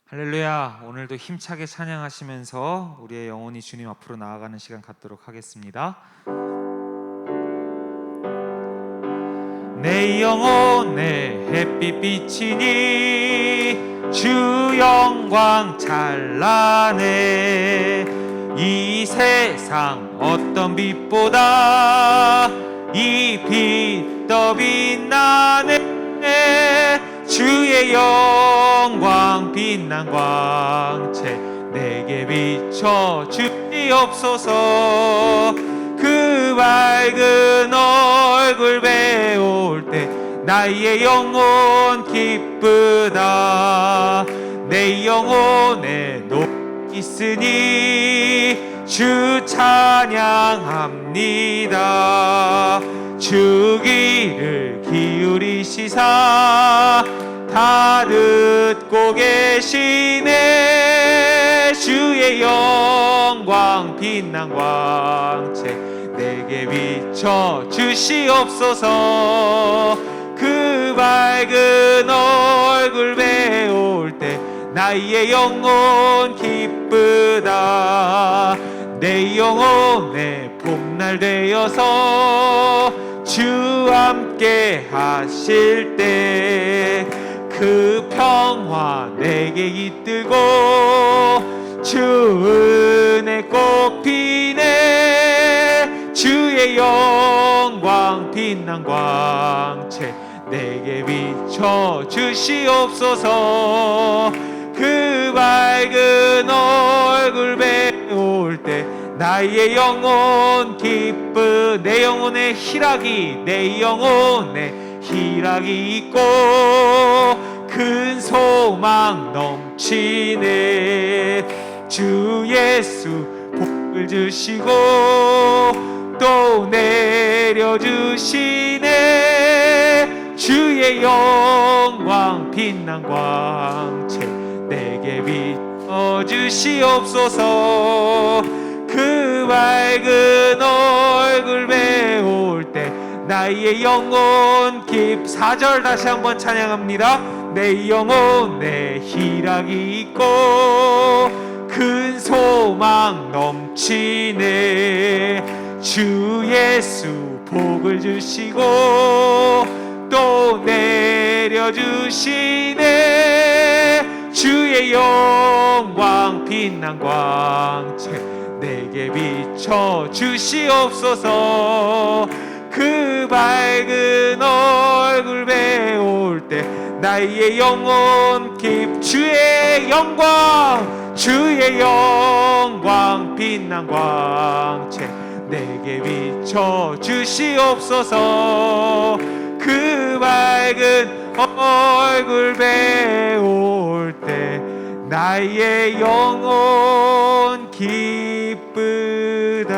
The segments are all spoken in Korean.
할렐루야. 오늘도 힘차게 찬양하시면서 우리의 영혼이 주님 앞으로 나아가는 시간 갖도록 하겠습니다. 내 영혼에 햇빛 비치니 주 영광 찬란해. 이 세상 어떤 빛보다 이 빛 더 빛나네. 주의 영광 빛난 광채 내게 비춰 주시옵소서. 그 밝은 얼굴 배울 때 나의 영혼 기쁘다. 내 영혼에 높이 있으니 주 찬양합니다. 주 귀를 기울이시사 다 듣고 계시네. 주의 영광 빛난 광채 내게 비춰 주시옵소서. 그 밝은 얼굴 배울 때 나의 영혼 기쁘다. 내 영혼의 봄날 되어서 주 함께 하실 때 그 평화 내게 깃들고 주 은혜 꽃 피네. 주의 영광 빛난 광채 내게 비춰 주시옵소서. 그 밝은 얼굴 배울 때 나의 영혼 내 영혼에 희락이 내 영혼에 희락이 있고 큰 소망 넘치네. 주 예수 복을 주시고 또 내려주시네. 주의 영광 빛난 광채 내게 비춰 주시옵소서. 그 밝은 얼굴 배울 때 나의 영혼 4절 다시 한번 찬양합니다. 내 영혼에 희락이 있고 큰 소망 넘치네. 주 예수 복을 주시고 또 내려주시네. 주의 영광 빛난 광채 내게 비춰 주시옵소서. 그 밝은 얼굴 배울 때 나의 영혼 주의 영광 빛난 광채 내게 비춰 주시옵소서. 그 밝은 얼굴 배울 때 나의 영혼 기쁘다.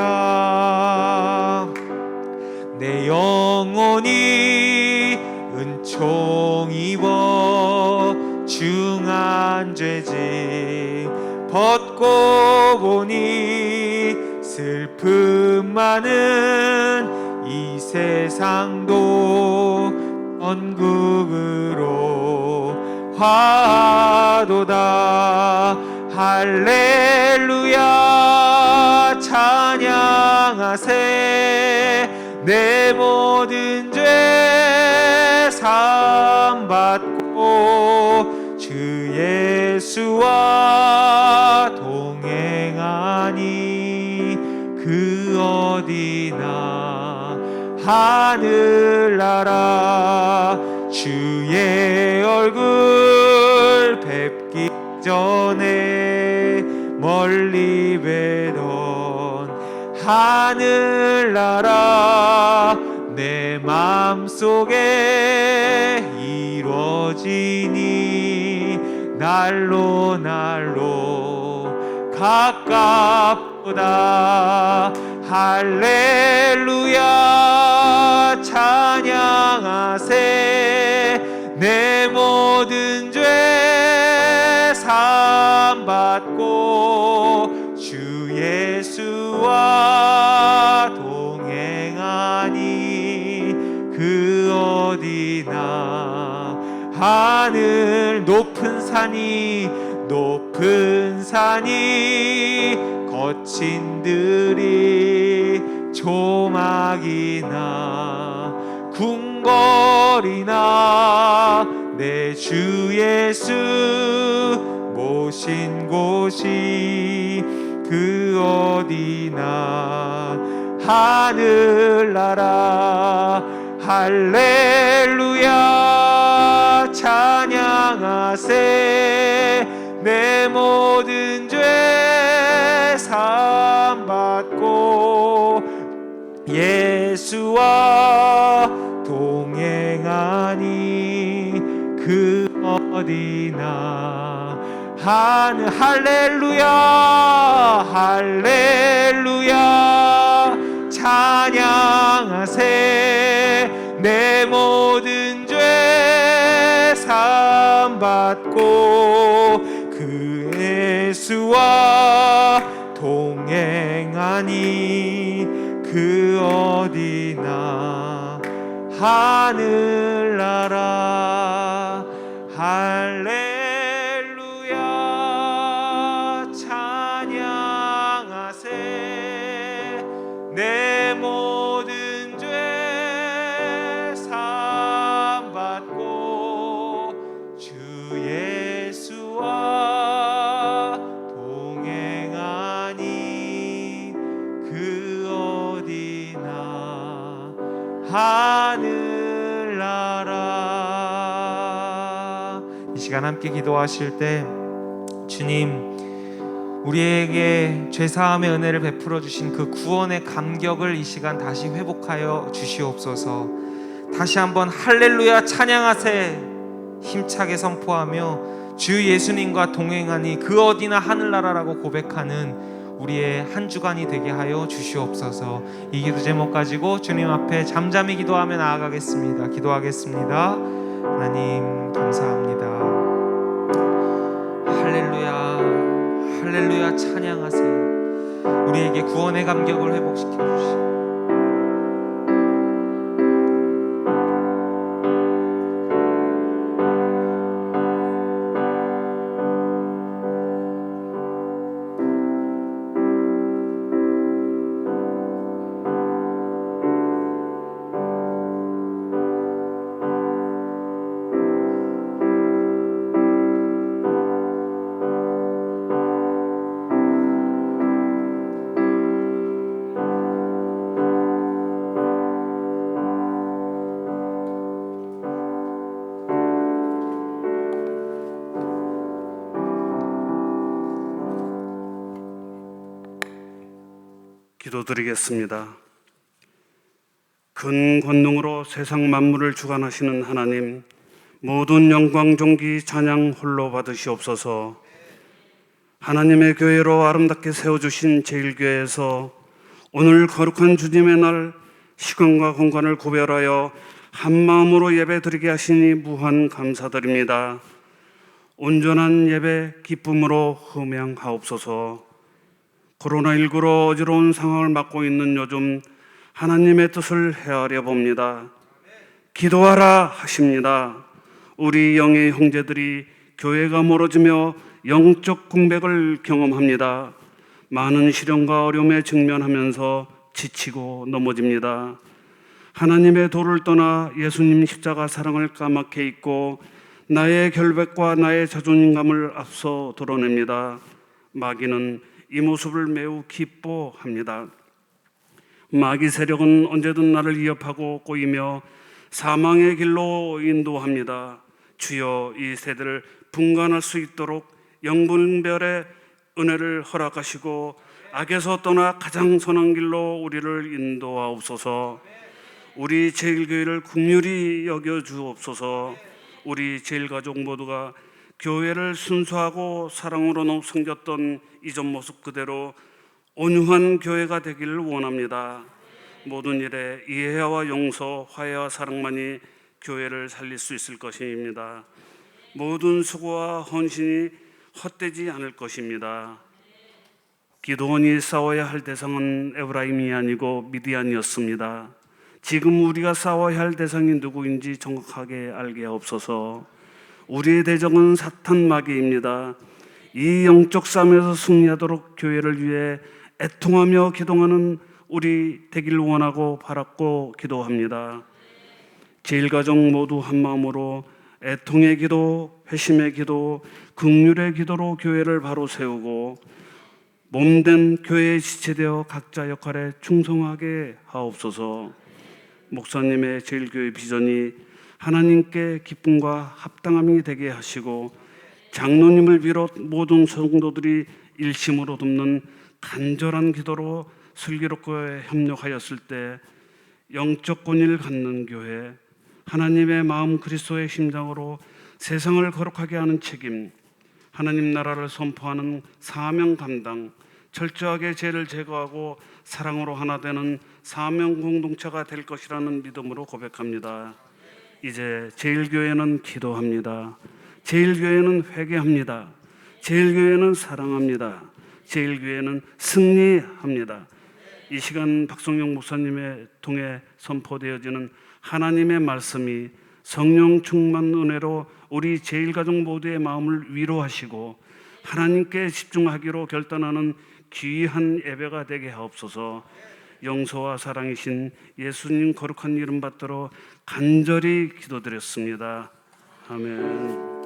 내 영혼이 은총 입어 중한 죄짐 벗고 보니 슬픔 많은 이 세상도 천국으로 화도다. 할렐루야 찬양하세. 내 모든 죄 사함 받고 주 예수와 동행하니 그 어디나 하늘나라 주의 얼굴 뵙기 전에 멀리 뵈던 하늘나라 내 맘속에 이루어지니 날로 가깝도다. 할렐루야 찬양하세. 내 모든 죄 사함 받고 주 예수와 동행하니 그 어디나 하늘 높은 산이 높은 산이 거친 들이 조막이나 궁궐이나 내 주 예수 모신 곳이 그 어디나 하늘나라 할렐루야 찬양하세 내 모든 죄 사함받고 예수와 동행하니 그 어디나 하늘 할렐루야 할렐루야 찬양하세 내 모든 죄 사함받고 그 예수와 동행하니 그 어디나 하늘나라 할렐루야 찬양하세 내 모든 죄 사함받고 주 예수와 동행하니 그 어디나 하늘나라. 이 시간 함께 기도하실 때 주님 우리에게 죄사함의 은혜를 베풀어 주신 그 구원의 감격을 이 시간 다시 회복하여 주시옵소서. 다시 한번 할렐루야 찬양하세 힘차게 선포하며 주 예수님과 동행하니 그 어디나 하늘나라라고 고백하는 우리의 한 주간이 되게 하여 주시옵소서. 이 기도 제목 가지고 주님 앞에 잠잠히 기도하며 나아가겠습니다. 기도하겠습니다. 하나님 감사합니다. 할렐루야 할렐루야 찬양하세요. 우리에게 구원의 감격을 회복시켜 주시고 기도드리겠습니다. 큰 권능으로 세상 만물을 주관하시는 하나님, 모든 영광 존귀 찬양 홀로 받으시옵소서. 하나님의 교회로 아름답게 세워주신 제일교회에서 오늘 거룩한 주님의 날 시간과 공간을 구별하여 한마음으로 예배드리게 하시니 무한 감사드립니다. 온전한 예배 기쁨으로 흠양하옵소서. 코로나19로 어지러운 상황을 맞고 있는 요즘 하나님의 뜻을 헤아려 봅니다. 기도하라 하십니다. 우리 영의 형제들이 교회가 멀어지며 영적 공백을 경험합니다. 많은 시련과 어려움에 직면하면서 지치고 넘어집니다. 하나님의 도를 떠나 예수님 십자가 사랑을 까맣게 잊고 나의 결백과 나의 자존감을 앞서 드러냅니다. 마귀는 이 모습을 매우 기뻐합니다. 마귀 세력은 언제든 나를 위협하고 꼬이며 사망의 길로 인도합니다. 주여 이 세대를 분간할 수 있도록 영분별의 은혜를 허락하시고 악에서 떠나 가장 선한 길로 우리를 인도하옵소서. 우리 제일교회를 긍휼히 여겨주옵소서. 우리 제일가족 모두가 교회를 순수하고 사랑으로 섬겼던 이전 모습 그대로 온유한 교회가 되기를 원합니다. 모든 일에 이해와 용서, 화해와 사랑만이 교회를 살릴 수 있을 것입니다. 모든 수고와 헌신이 헛되지 않을 것입니다. 기도원이 싸워야 할 대상은 에브라임이 아니고 미디안이었습니다. 지금 우리가 싸워야 할 대상이 누구인지 정확하게 알게 하옵소서. 우리의 대적은 사탄 마귀입니다. 이 영적 싸움에서 승리하도록 교회를 위해 애통하며 기도하는 우리 되길 원하고 바랐고 기도합니다. 제일가족 모두 한 마음으로 애통의 기도, 회심의 기도, 긍휼의 기도로 교회를 바로 세우고 몸된 교회에 지체되어 각자 역할에 충성하게 하옵소서. 목사님의 제일교회 비전이 하나님께 기쁨과 합당함이 되게 하시고 장로님을 비롯 모든 성도들이 일심으로 돕는 간절한 기도로 슬기롭게 협력하였을 때 영적 권위를 갖는 교회, 하나님의 마음 그리스도의 심장으로 세상을 거룩하게 하는 책임, 하나님 나라를 선포하는 사명 감당, 철저하게 죄를 제거하고 사랑으로 하나 되는 사명 공동체가 될 것이라는 믿음으로 고백합니다. 이제 제일교회는 기도합니다. 제일교회는 회개합니다. 제일교회는 사랑합니다. 제일교회는 승리합니다. 이 시간 박성영 목사님의 통해 선포되어지는 하나님의 말씀이 성령 충만 은혜로 우리 제일가족 모두의 마음을 위로하시고 하나님께 집중하기로 결단하는 귀한 예배가 되게 하옵소서. 영소와 사랑이신 예수님 거룩한 이름 받들어 간절히 기도드렸습니다. 아멘.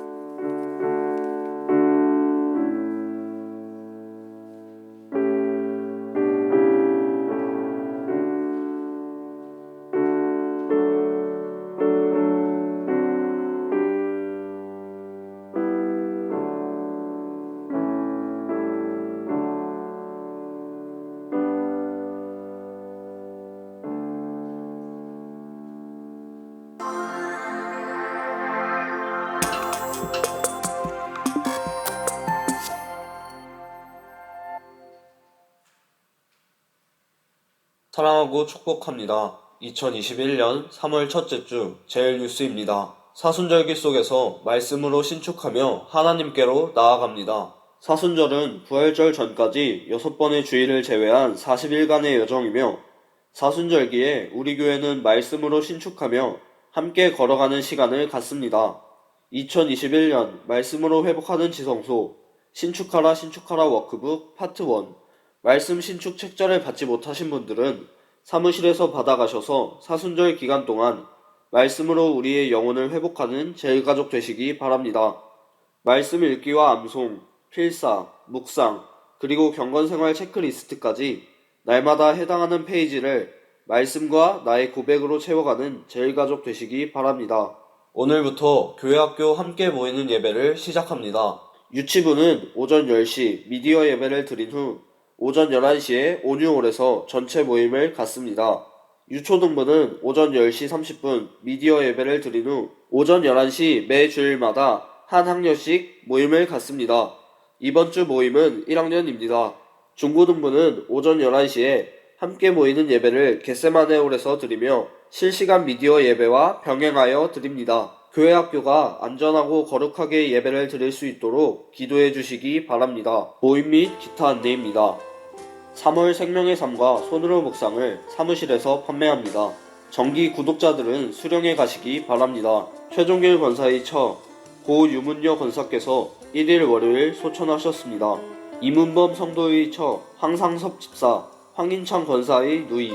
사랑하고 축복합니다. 2021년 3월 첫째 주 제일뉴스입니다. 사순절기 속에서 말씀으로 신축하며 하나님께로 나아갑니다. 사순절은 부활절 전까지 6번의 주일을 제외한 40일간의 여정이며 사순절기에 우리 교회는 말씀으로 신축하며 함께 걸어가는 시간을 갖습니다. 2021년 말씀으로 회복하는 지성소 신축하라 신축하라 워크북 파트 1 말씀 신축 책자를 받지 못하신 분들은 사무실에서 받아가셔서 사순절 기간 동안 말씀으로 우리의 영혼을 회복하는 제일가족 되시기 바랍니다. 말씀 읽기와 암송, 필사, 묵상, 그리고 경건생활 체크리스트까지 날마다 해당하는 페이지를 말씀과 나의 고백으로 채워가는 제일가족 되시기 바랍니다. 오늘부터 교회학교 함께 모이는 예배를 시작합니다. 유치부는 오전 10시 미디어 예배를 드린 후 오전 11시에 온유홀에서 전체 모임을 갖습니다. 유초등부는 오전 10시 30분 미디어 예배를 드린 후 오전 11시 매 주일마다 한 학년씩 모임을 갖습니다. 이번 주 모임은 1학년입니다. 중고등부는 오전 11시에 함께 모이는 예배를 겟세마네홀에서 드리며 실시간 미디어 예배와 병행하여 드립니다. 교회 학교가 안전하고 거룩하게 예배를 드릴 수 있도록 기도해 주시기 바랍니다. 모임 및 기타 안내입니다. 3월 생명의 삶과 손으로 묵상을 사무실에서 판매합니다. 정기 구독자들은 수령해 가시기 바랍니다. 최종길 권사의 처, 고 유문여 권사께서 1일 월요일 소천하셨습니다. 이문범 성도의 처, 황상섭 집사, 황인창 권사의 누이,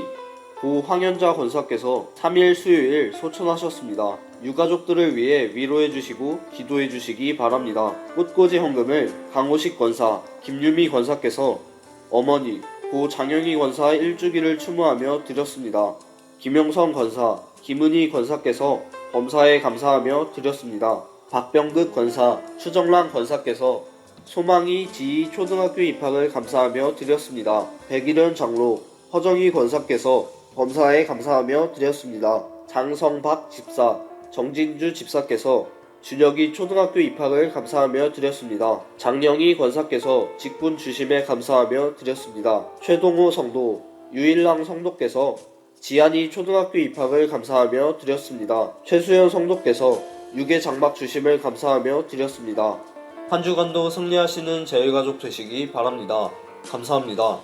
고 황현자 권사께서 3일 수요일 소천하셨습니다. 유가족들을 위해 위로해 주시고 기도해 주시기 바랍니다. 꽃꽂이 헌금을 강호식 권사, 김유미 권사께서 어머니, 고 장영희 권사 일주기를 추모하며 드렸습니다. 김영선 권사, 김은희 권사께서 범사에 감사하며 드렸습니다. 박병득 권사, 추정란 권사께서 소망이 지희 초등학교 입학을 감사하며 드렸습니다. 백일현 장로, 허정희 권사께서 범사에 감사하며 드렸습니다. 장성박 집사, 정진주 집사께서 준혁이 초등학교 입학을 감사하며 드렸습니다. 장영희 권사께서 직분 주심에 감사하며 드렸습니다. 최동호 성도, 유일랑 성도께서 지한이 초등학교 입학을 감사하며 드렸습니다. 최수연 성도께서 유괴 장막 주심을 감사하며 드렸습니다. 한 주간도 승리하시는 제일가족 되시기 바랍니다. 감사합니다.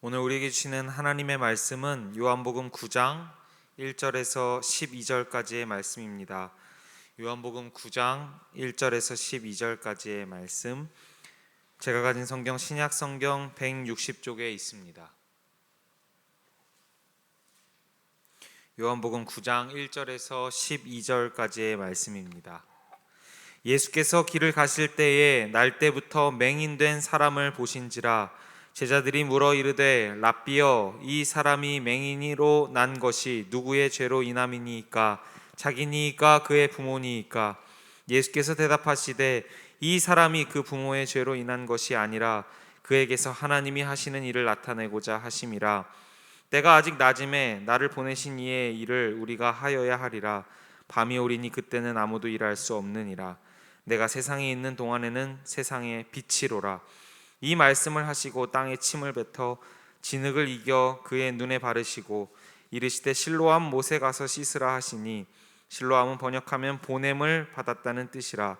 오늘 우리에게 주시는 하나님의 말씀은 요한복음 9장 1절에서 12절까지의 말씀입니다. 요한복음 9장 1절에서 12절까지의 말씀, 제가 가진 성경 신약 성경 160쪽에 있습니다. 요한복음 9장 1절에서 12절까지의 말씀입니다. 예수께서 길을 가실 때에 날 때부터 맹인된 사람을 보신지라 제자들이 물어 이르되 랍비여, 이 사람이 맹인이로 난 것이 누구의 죄로 인함이니이까? 자기니이까 그의 부모니이까? 예수께서 대답하시되 이 사람이 그 부모의 죄로 인한 것이 아니라 그에게서 하나님이 하시는 일을 나타내고자 하심이라. 때가 아직 낮음에 나를 보내신 이의 일을 우리가 하여야 하리라. 밤이 오리니 그때는 아무도 일할 수 없느니라. 내가 세상에 있는 동안에는 세상의 빛이로라. 이 말씀을 하시고 땅에 침을 뱉어 진흙을 이겨 그의 눈에 바르시고 이르시되 실로암 못에 가서 씻으라 하시니, 실로암은 번역하면 보냄을 받았다는 뜻이라.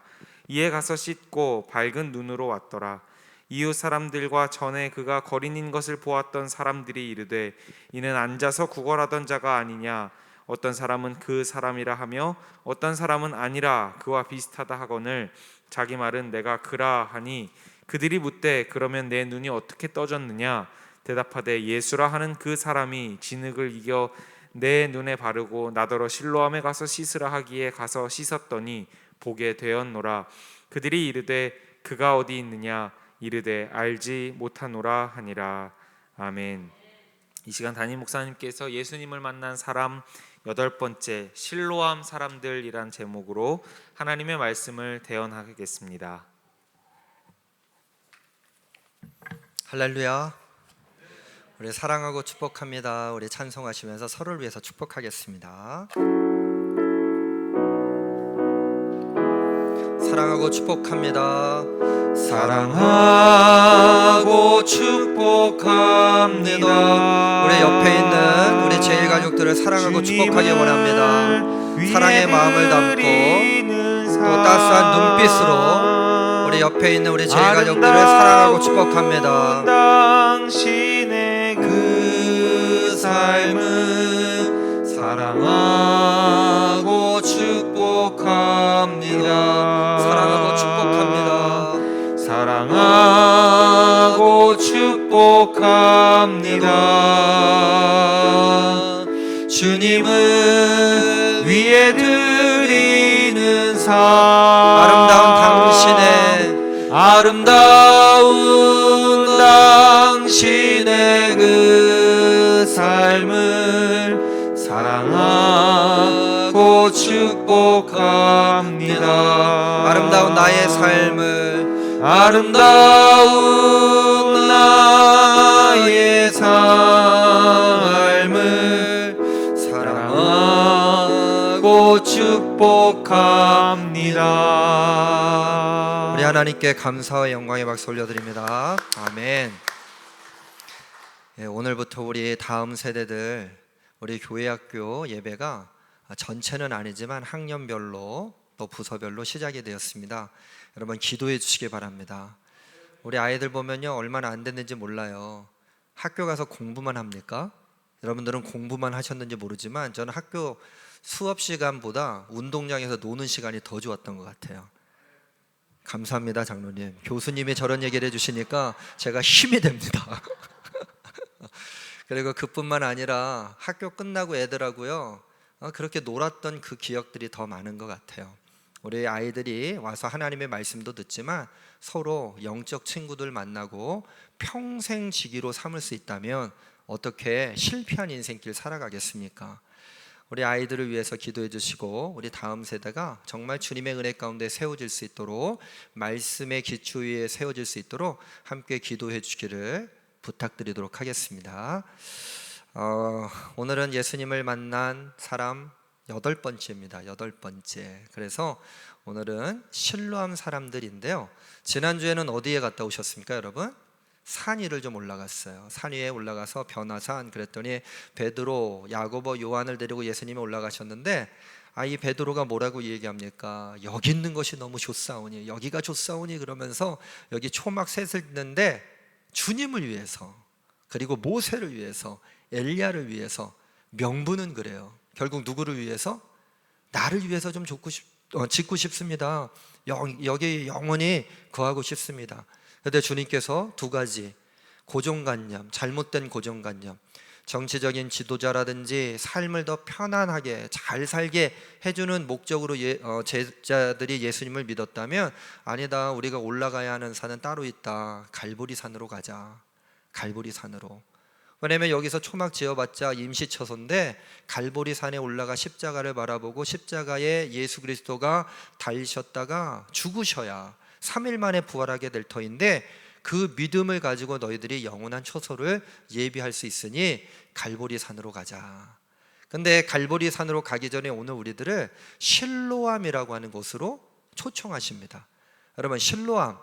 이에 가서 씻고 밝은 눈으로 왔더라. 이웃 사람들과 전에 그가 거린인 것을 보았던 사람들이 이르되 이는 앉아서 구걸하던 자가 아니냐? 어떤 사람은 그 사람이라 하며 어떤 사람은 아니라 그와 비슷하다 하거늘 자기 말은 내가 그라 하니, 그들이 묻되 그러면 내 눈이 어떻게 떠졌느냐? 대답하되 예수라 하는 그 사람이 진흙을 이겨 내 눈에 바르고 나더러 실로암에 가서 씻으라 하기에 가서 씻었더니 보게 되었노라. 그들이 이르되 그가 어디 있느냐? 이르되 알지 못하노라 하니라. 아멘. 이 시간 담임 목사님께서 예수님을 만난 사람 8번째, 실로암 사람들이란 제목으로 하나님의 말씀을 대언하겠습니다. 할렐루야. 우리 사랑하고 축복합니다. 우리 찬송하시면서 서로를 위해서 축복하겠습니다. 사랑하고 축복합니다. 사랑하고 축복합니다. 우리 옆에 있는 우리 제일 가족들을 사랑하고 축복하기 원합니다. 사랑의 마음을 담고 또 따스한 눈빛으로 우리 옆에 있는 우리 제일 가족들을 사랑하고 축복합니다. 당신의 그 삶은 사랑하고 축복합니다. 사랑하고 축복합니다. 사랑하고 축복합니다. 주님을 위해 드리는 아름다운 당신의 그 삶을 사랑하고 축복합니다. 아름다운 나의 삶을 아름다운 나의 삶을 사랑하고 축복합니다. 우리 하나님께 감사와 영광의 박수 올려드립니다. 아멘. 오늘부터 우리 다음 세대들 우리 교회학교 예배가 전체는 아니지만 학년별로 또 부서별로 시작이 되었습니다. 여러분 기도해 주시기 바랍니다. 우리 아이들 보면요, 얼마나 안 됐는지 몰라요. 학교 가서 공부만 합니까? 여러분들은 공부만 하셨는지 모르지만 저는 학교 수업 시간보다 운동장에서 노는 시간이 더 좋았던 것 같아요. 감사합니다, 장로님. 교수님이 저런 얘기를 해주시니까 제가 힘이 됩니다. 그리고 그뿐만 아니라 학교 끝나고 애들하고요, 그렇게 놀았던 그 기억들이 더 많은 것 같아요. 우리 아이들이 와서 하나님의 말씀도 듣지만 서로 영적 친구들 만나고 평생 지기로 삼을 수 있다면 어떻게 실패한 인생길 살아가겠습니까? 우리 아이들을 위해서 기도해 주시고 우리 다음 세대가 정말 주님의 은혜 가운데 세워질 수 있도록, 말씀의 기초 위에 세워질 수 있도록 함께 기도해 주시기를 부탁드리도록 하겠습니다. 오늘은 예수님을 만난 사람 8번째입니다. 8번째. 그래서 오늘은 실로암 사람들인데요, 지난주에는 어디에 갔다 오셨습니까, 여러분? 산 위를 좀 올라갔어요. 산 위에 올라가서 변화산, 그랬더니 베드로, 야고보, 요한을 데리고 예수님이 올라가셨는데, 이 베드로가 뭐라고 얘기합니까? 여기 있는 것이 너무 좋사오니, 여기가 좋사오니, 그러면서 여기 초막 셋을 있는데 주님을 위해서, 그리고 모세를 위해서, 엘리야를 위해서, 명분은 그래요. 결국 누구를 위해서? 나를 위해서 좀 짓고 싶습니다. 여기 영원히 거하고 싶습니다. 그런데 주님께서 두 가지 고정관념, 잘못된 고정관념, 정치적인 지도자라든지 삶을 더 편안하게 잘 살게 해주는 목적으로 제자들이 예수님을 믿었다면, 아니다, 우리가 올라가야 하는 산은 따로 있다. 갈보리산으로 가자. 갈보리산으로. 왜냐면 여기서 초막 지어봤자 임시처소인데, 갈보리산에 올라가 십자가를 바라보고 십자가에 예수 그리스도가 달리셨다가 죽으셔야 3일 만에 부활하게 될 터인데, 그 믿음을 가지고 너희들이 영원한 처소를 예비할 수 있으니 갈보리산으로 가자. 근데 갈보리산으로 가기 전에 오늘 우리들을 실로암이라고 하는 곳으로 초청하십니다. 여러분, 실로암,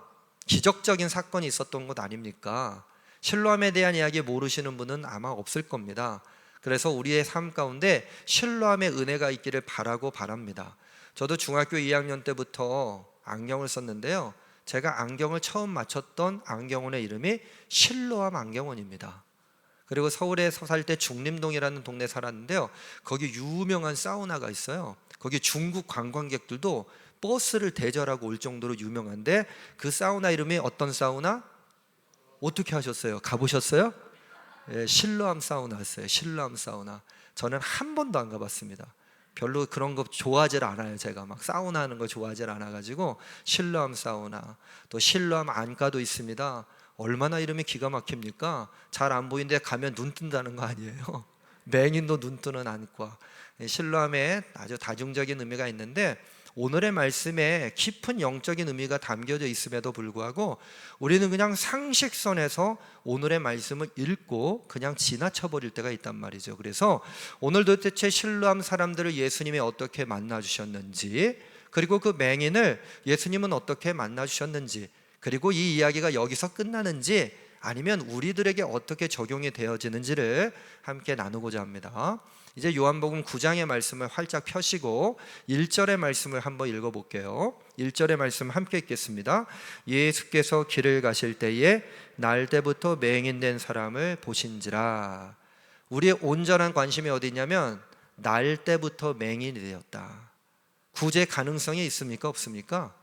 기적적인 사건이 있었던 곳 아닙니까? 실로암에 대한 이야기 모르시는 분은 아마 없을 겁니다. 그래서 우리의 삶 가운데 실로암의 은혜가 있기를 바랍니다. 저도 중학교 2학년 때부터 안경을 썼는데요, 제가 안경을 처음 맞췄던 안경원의 이름이 실로암 안경원입니다. 그리고 서울에서 살 때 중림동이라는 동네 살았는데요, 거기 유명한 사우나가 있어요. 거기 중국 관광객들도 버스를 대절하고 올 정도로 유명한데, 그 사우나 이름이 어떤 사우나? 어떻게 하셨어요? 가보셨어요? 예, 실로암 사우나였어요. 실로암 사우나. 저는 한 번도 안 가봤습니다. 별로 그런 거 좋아하질 않아요. 제가 막 사우나 하는 거 좋아하질 않아가지고. 실로암 사우나, 또 실로암 안과도 있습니다. 얼마나 이름이 기가 막힙니까? 잘 안 보이는데 가면 눈 뜬다는 거 아니에요? 맹인도 눈 뜨는 안과. 실로암에 아주 다중적인 의미가 있는데, 오늘의 말씀에 깊은 영적인 의미가 담겨져 있음에도 불구하고 우리는 그냥 상식선에서 오늘의 말씀을 읽고 그냥 지나쳐 버릴 때가 있단 말이죠. 그래서 오늘 도대체 실로암 사람들을 예수님이 어떻게 만나 주셨는지, 그리고 그 맹인을 예수님은 어떻게 만나 주셨는지, 그리고 이 이야기가 여기서 끝나는지 아니면 우리들에게 어떻게 적용이 되어지는지를 함께 나누고자 합니다. 이제 요한복음 9장의 말씀을 활짝 펴시고 1절의 말씀을 한번 읽어볼게요. 1절의 말씀 함께 읽겠습니다. 예수께서 길을 가실 때에 날 때부터 맹인된 사람을 보신지라. 우리의 온전한 관심이 어디 있냐면, 날 때부터 맹인이 되었다. 구제 가능성이 있습니까? 없습니까?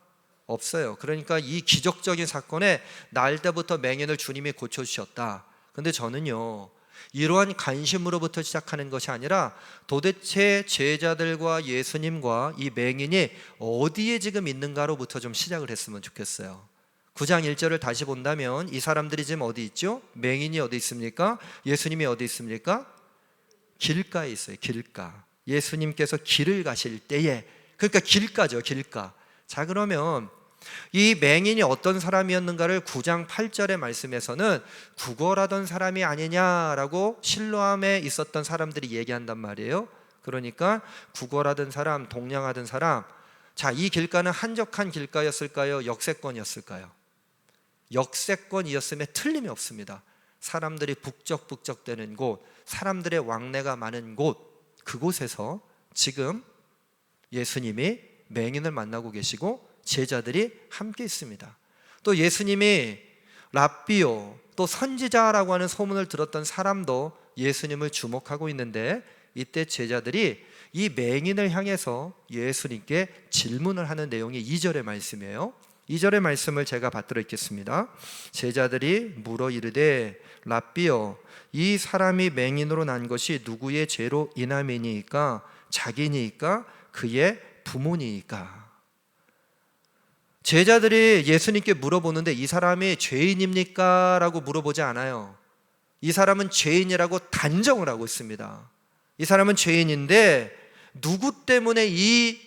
없어요. 그러니까 이 기적적인 사건에 날 때부터 맹인을 주님이 고쳐주셨다. 근데 저는요, 이러한 관심으로부터 시작하는 것이 아니라 도대체 제자들과 예수님과 이 맹인이 어디에 지금 있는가로부터 좀 시작을 했으면 좋겠어요. 9장 1절을 다시 본다면 이 사람들이 지금 어디 있죠? 맹인이 어디 있습니까? 예수님이 어디 있습니까? 길가에 있어요. 길가. 예수님께서 길을 가실 때에, 그러니까 길가죠. 길가. 자, 그러면 이 맹인이 어떤 사람이었는가를 9장 8절의 말씀에서는 구걸하던 사람이 아니냐라고 실로암에 있었던 사람들이 얘기한단 말이에요. 그러니까 구걸하던 사람, 동냥하던 사람. 자, 이 길가는 한적한 길가였을까요? 역세권이었을까요? 역세권이었음에 틀림이 없습니다. 사람들이 북적북적대는 곳, 사람들의 왕래가 많은 곳, 그곳에서 지금 예수님이 맹인을 만나고 계시고 제자들이 함께 있습니다. 또 예수님이 랍비요, 또 선지자라고 하는 소문을 들었던 사람도 예수님을 주목하고 있는데, 이때 제자들이 이 맹인을 향해서 예수님께 질문을 하는 내용이 2절의 말씀이에요. 2절의 말씀을 제가 받들어 읽겠습니다. 제자들이 물어 이르되 랍비요, 이 사람이 맹인으로 난 것이 누구의 죄로 인함이니까? 자기니까? 그의 부모니까? 제자들이 예수님께 물어보는데 이 사람이 죄인입니까? 라고 물어보지 않아요. 이 사람은 죄인이라고 단정을 하고 있습니다. 이 사람은 죄인인데 누구 때문에 이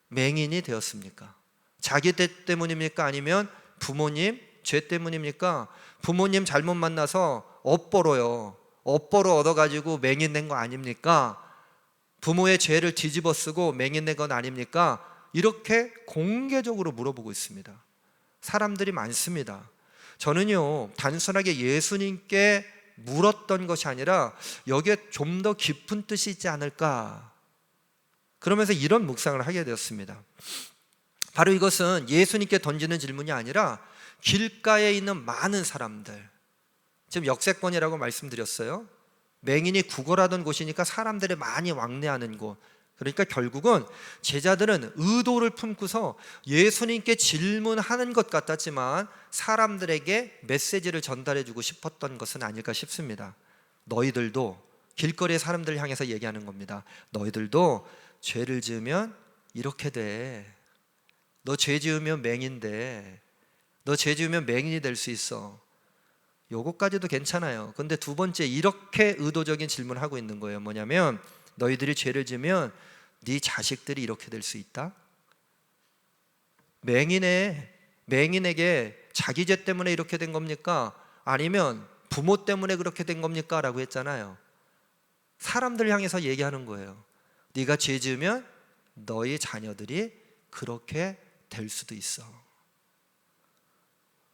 맹인이 되었습니까? 자기 죄 때문입니까? 아니면 부모님 죄 때문입니까? 부모님 잘못 만나서 업보로 얻어가지고 맹인 된 거 아닙니까? 부모의 죄를 뒤집어 쓰고 맹인 된 건 아닙니까? 이렇게 공개적으로 물어보고 있습니다. 사람들이 많습니다. 저는요, 단순하게 예수님께 물었던 것이 아니라 여기에 좀 더 깊은 뜻이 있지 않을까, 그러면서 이런 묵상을 하게 되었습니다. 바로 이것은 예수님께 던지는 질문이 아니라 길가에 있는 많은 사람들, 지금 역세권이라고 말씀드렸어요. 맹인이 구걸하던 곳이니까 사람들이 많이 왕래하는 곳, 그러니까 결국은 제자들은 의도를 품고서 예수님께 질문하는 것 같았지만 사람들에게 메시지를 전달해주고 싶었던 것은 아닐까 싶습니다. 너희들도, 길거리의 사람들 향해서 얘기하는 겁니다. 너희들도 죄를 지으면 이렇게 돼. 너 죄 지으면 맹인데, 너 죄 지으면 맹인이 될 수 있어. 요거까지도 괜찮아요. 근데 두 번째, 이렇게 의도적인 질문을 하고 있는 거예요. 뭐냐면 너희들이 죄를 지으면 네 자식들이 이렇게 될 수 있다? 맹인에게 자기 죄 때문에 이렇게 된 겁니까? 아니면 부모 때문에 그렇게 된 겁니까? 라고 했잖아요. 사람들 향해서 얘기하는 거예요. 네가 죄 지으면 너희 자녀들이 그렇게 될 수도 있어.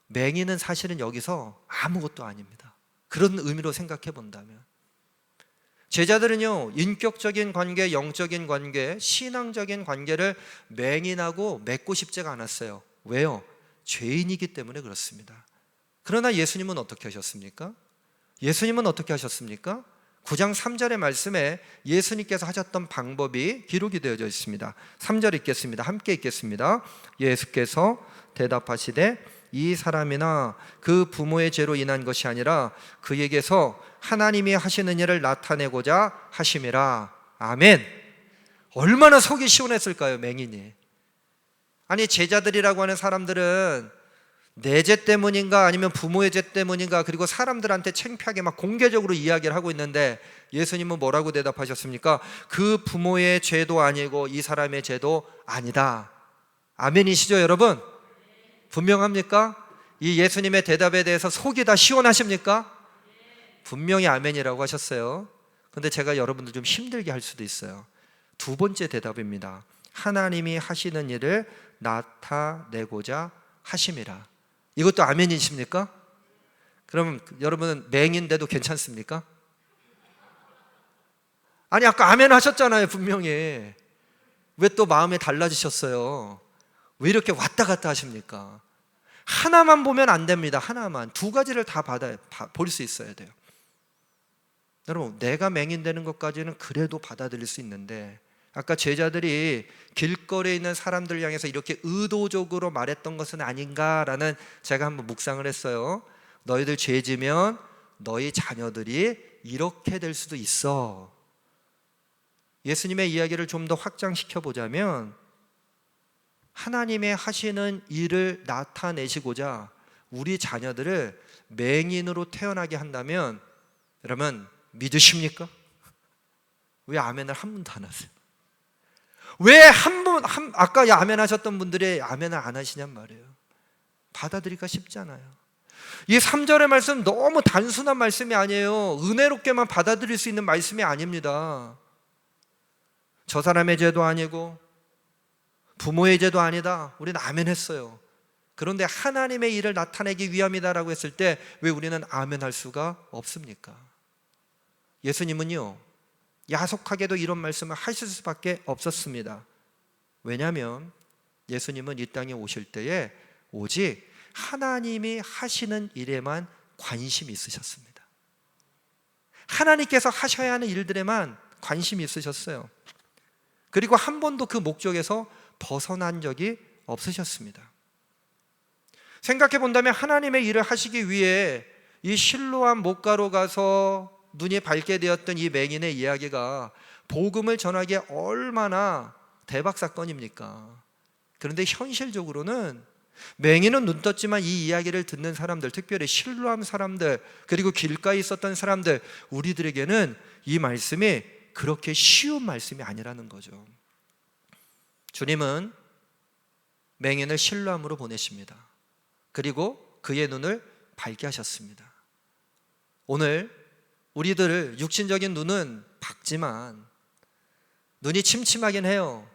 맹인은 사실은 여기서 아무것도 아닙니다. 그런 의미로 생각해 본다면 제자들은요, 인격적인 관계, 영적인 관계, 신앙적인 관계를 맹인하고 맺고 싶지가 않았어요. 왜요? 죄인이기 때문에 그렇습니다. 그러나 예수님은 어떻게 하셨습니까? 예수님은 어떻게 하셨습니까? 9장 3절의 말씀에 예수님께서 하셨던 방법이 기록이 되어져 있습니다. 3절 읽겠습니다. 함께 읽겠습니다. 예수께서 대답하시되 이 사람이나 그 부모의 죄로 인한 것이 아니라 그에게서 하나님이 하시는 일을 나타내고자 하심이라. 아멘. 얼마나 속이 시원했을까요, 맹인이. 아니, 제자들이라고 하는 사람들은 내 죄 때문인가 아니면 부모의 죄 때문인가, 그리고 사람들한테 창피하게 막 공개적으로 이야기를 하고 있는데 예수님은 뭐라고 대답하셨습니까? 그 부모의 죄도 아니고 이 사람의 죄도 아니다. 아멘이시죠, 여러분? 분명합니까? 이 예수님의 대답에 대해서 속이 다 시원하십니까? 분명히 아멘이라고 하셨어요. 근데 제가 여러분들 좀 힘들게 할 수도 있어요. 두 번째 대답입니다. 하나님이 하시는 일을 나타내고자 하심이라. 이것도 아멘이십니까? 그럼 여러분은 맹인데도 괜찮습니까? 아니, 아까 아멘 하셨잖아요, 분명히. 왜 또 마음이 달라지셨어요? 왜 이렇게 왔다 갔다 하십니까? 하나만 보면 안 됩니다. 하나만. 두 가지를 다 볼 수 있어야 돼요. 여러분, 내가 맹인되는 것까지는 그래도 받아들일 수 있는데, 아까 제자들이 길거리에 있는 사람들 향해서 이렇게 의도적으로 말했던 것은 아닌가라는 제가 한번 묵상을 했어요. 너희들 죄 지면 너희 자녀들이 이렇게 될 수도 있어. 예수님의 이야기를 좀 더 확장시켜 보자면 하나님의 하시는 일을 나타내시고자 우리 자녀들을 맹인으로 태어나게 한다면 여러분 믿으십니까? 왜 아멘을 한 번도 안 하세요? 왜 아까 아멘 하셨던 분들이 아멘을 안 하시냔 말이에요. 받아들이기가 쉽지 않아요. 이 3절의 말씀 너무 단순한 말씀이 아니에요. 은혜롭게만 받아들일 수 있는 말씀이 아닙니다. 저 사람의 죄도 아니고 부모의 죄도 아니다. 우리는 아멘 했어요. 그런데 하나님의 일을 나타내기 위함이다라고 했을 때 왜 우리는 아멘 할 수가 없습니까? 예수님은요, 야속하게도 이런 말씀을 하실 수밖에 없었습니다. 왜냐하면 예수님은 이 땅에 오실 때에 오직 하나님이 하시는 일에만 관심이 있으셨습니다. 하나님께서 하셔야 하는 일들에만 관심이 있으셨어요. 그리고 한 번도 그 목적에서 벗어난 적이 없으셨습니다. 생각해 본다면 하나님의 일을 하시기 위해 이 실로암 목가로 가서 눈이 밝게 되었던 이 맹인의 이야기가 복음을 전하기에 얼마나 대박 사건입니까? 그런데 현실적으로는 맹인은 눈 떴지만 이 이야기를 듣는 사람들, 특별히 실로암 사람들, 그리고 길가에 있었던 사람들, 우리들에게는 이 말씀이 그렇게 쉬운 말씀이 아니라는 거죠. 주님은 맹인을 실로암으로 보내십니다. 그리고 그의 눈을 밝게 하셨습니다. 오늘 우리들 육신적인 눈은 밝지만 눈이 침침하긴 해요.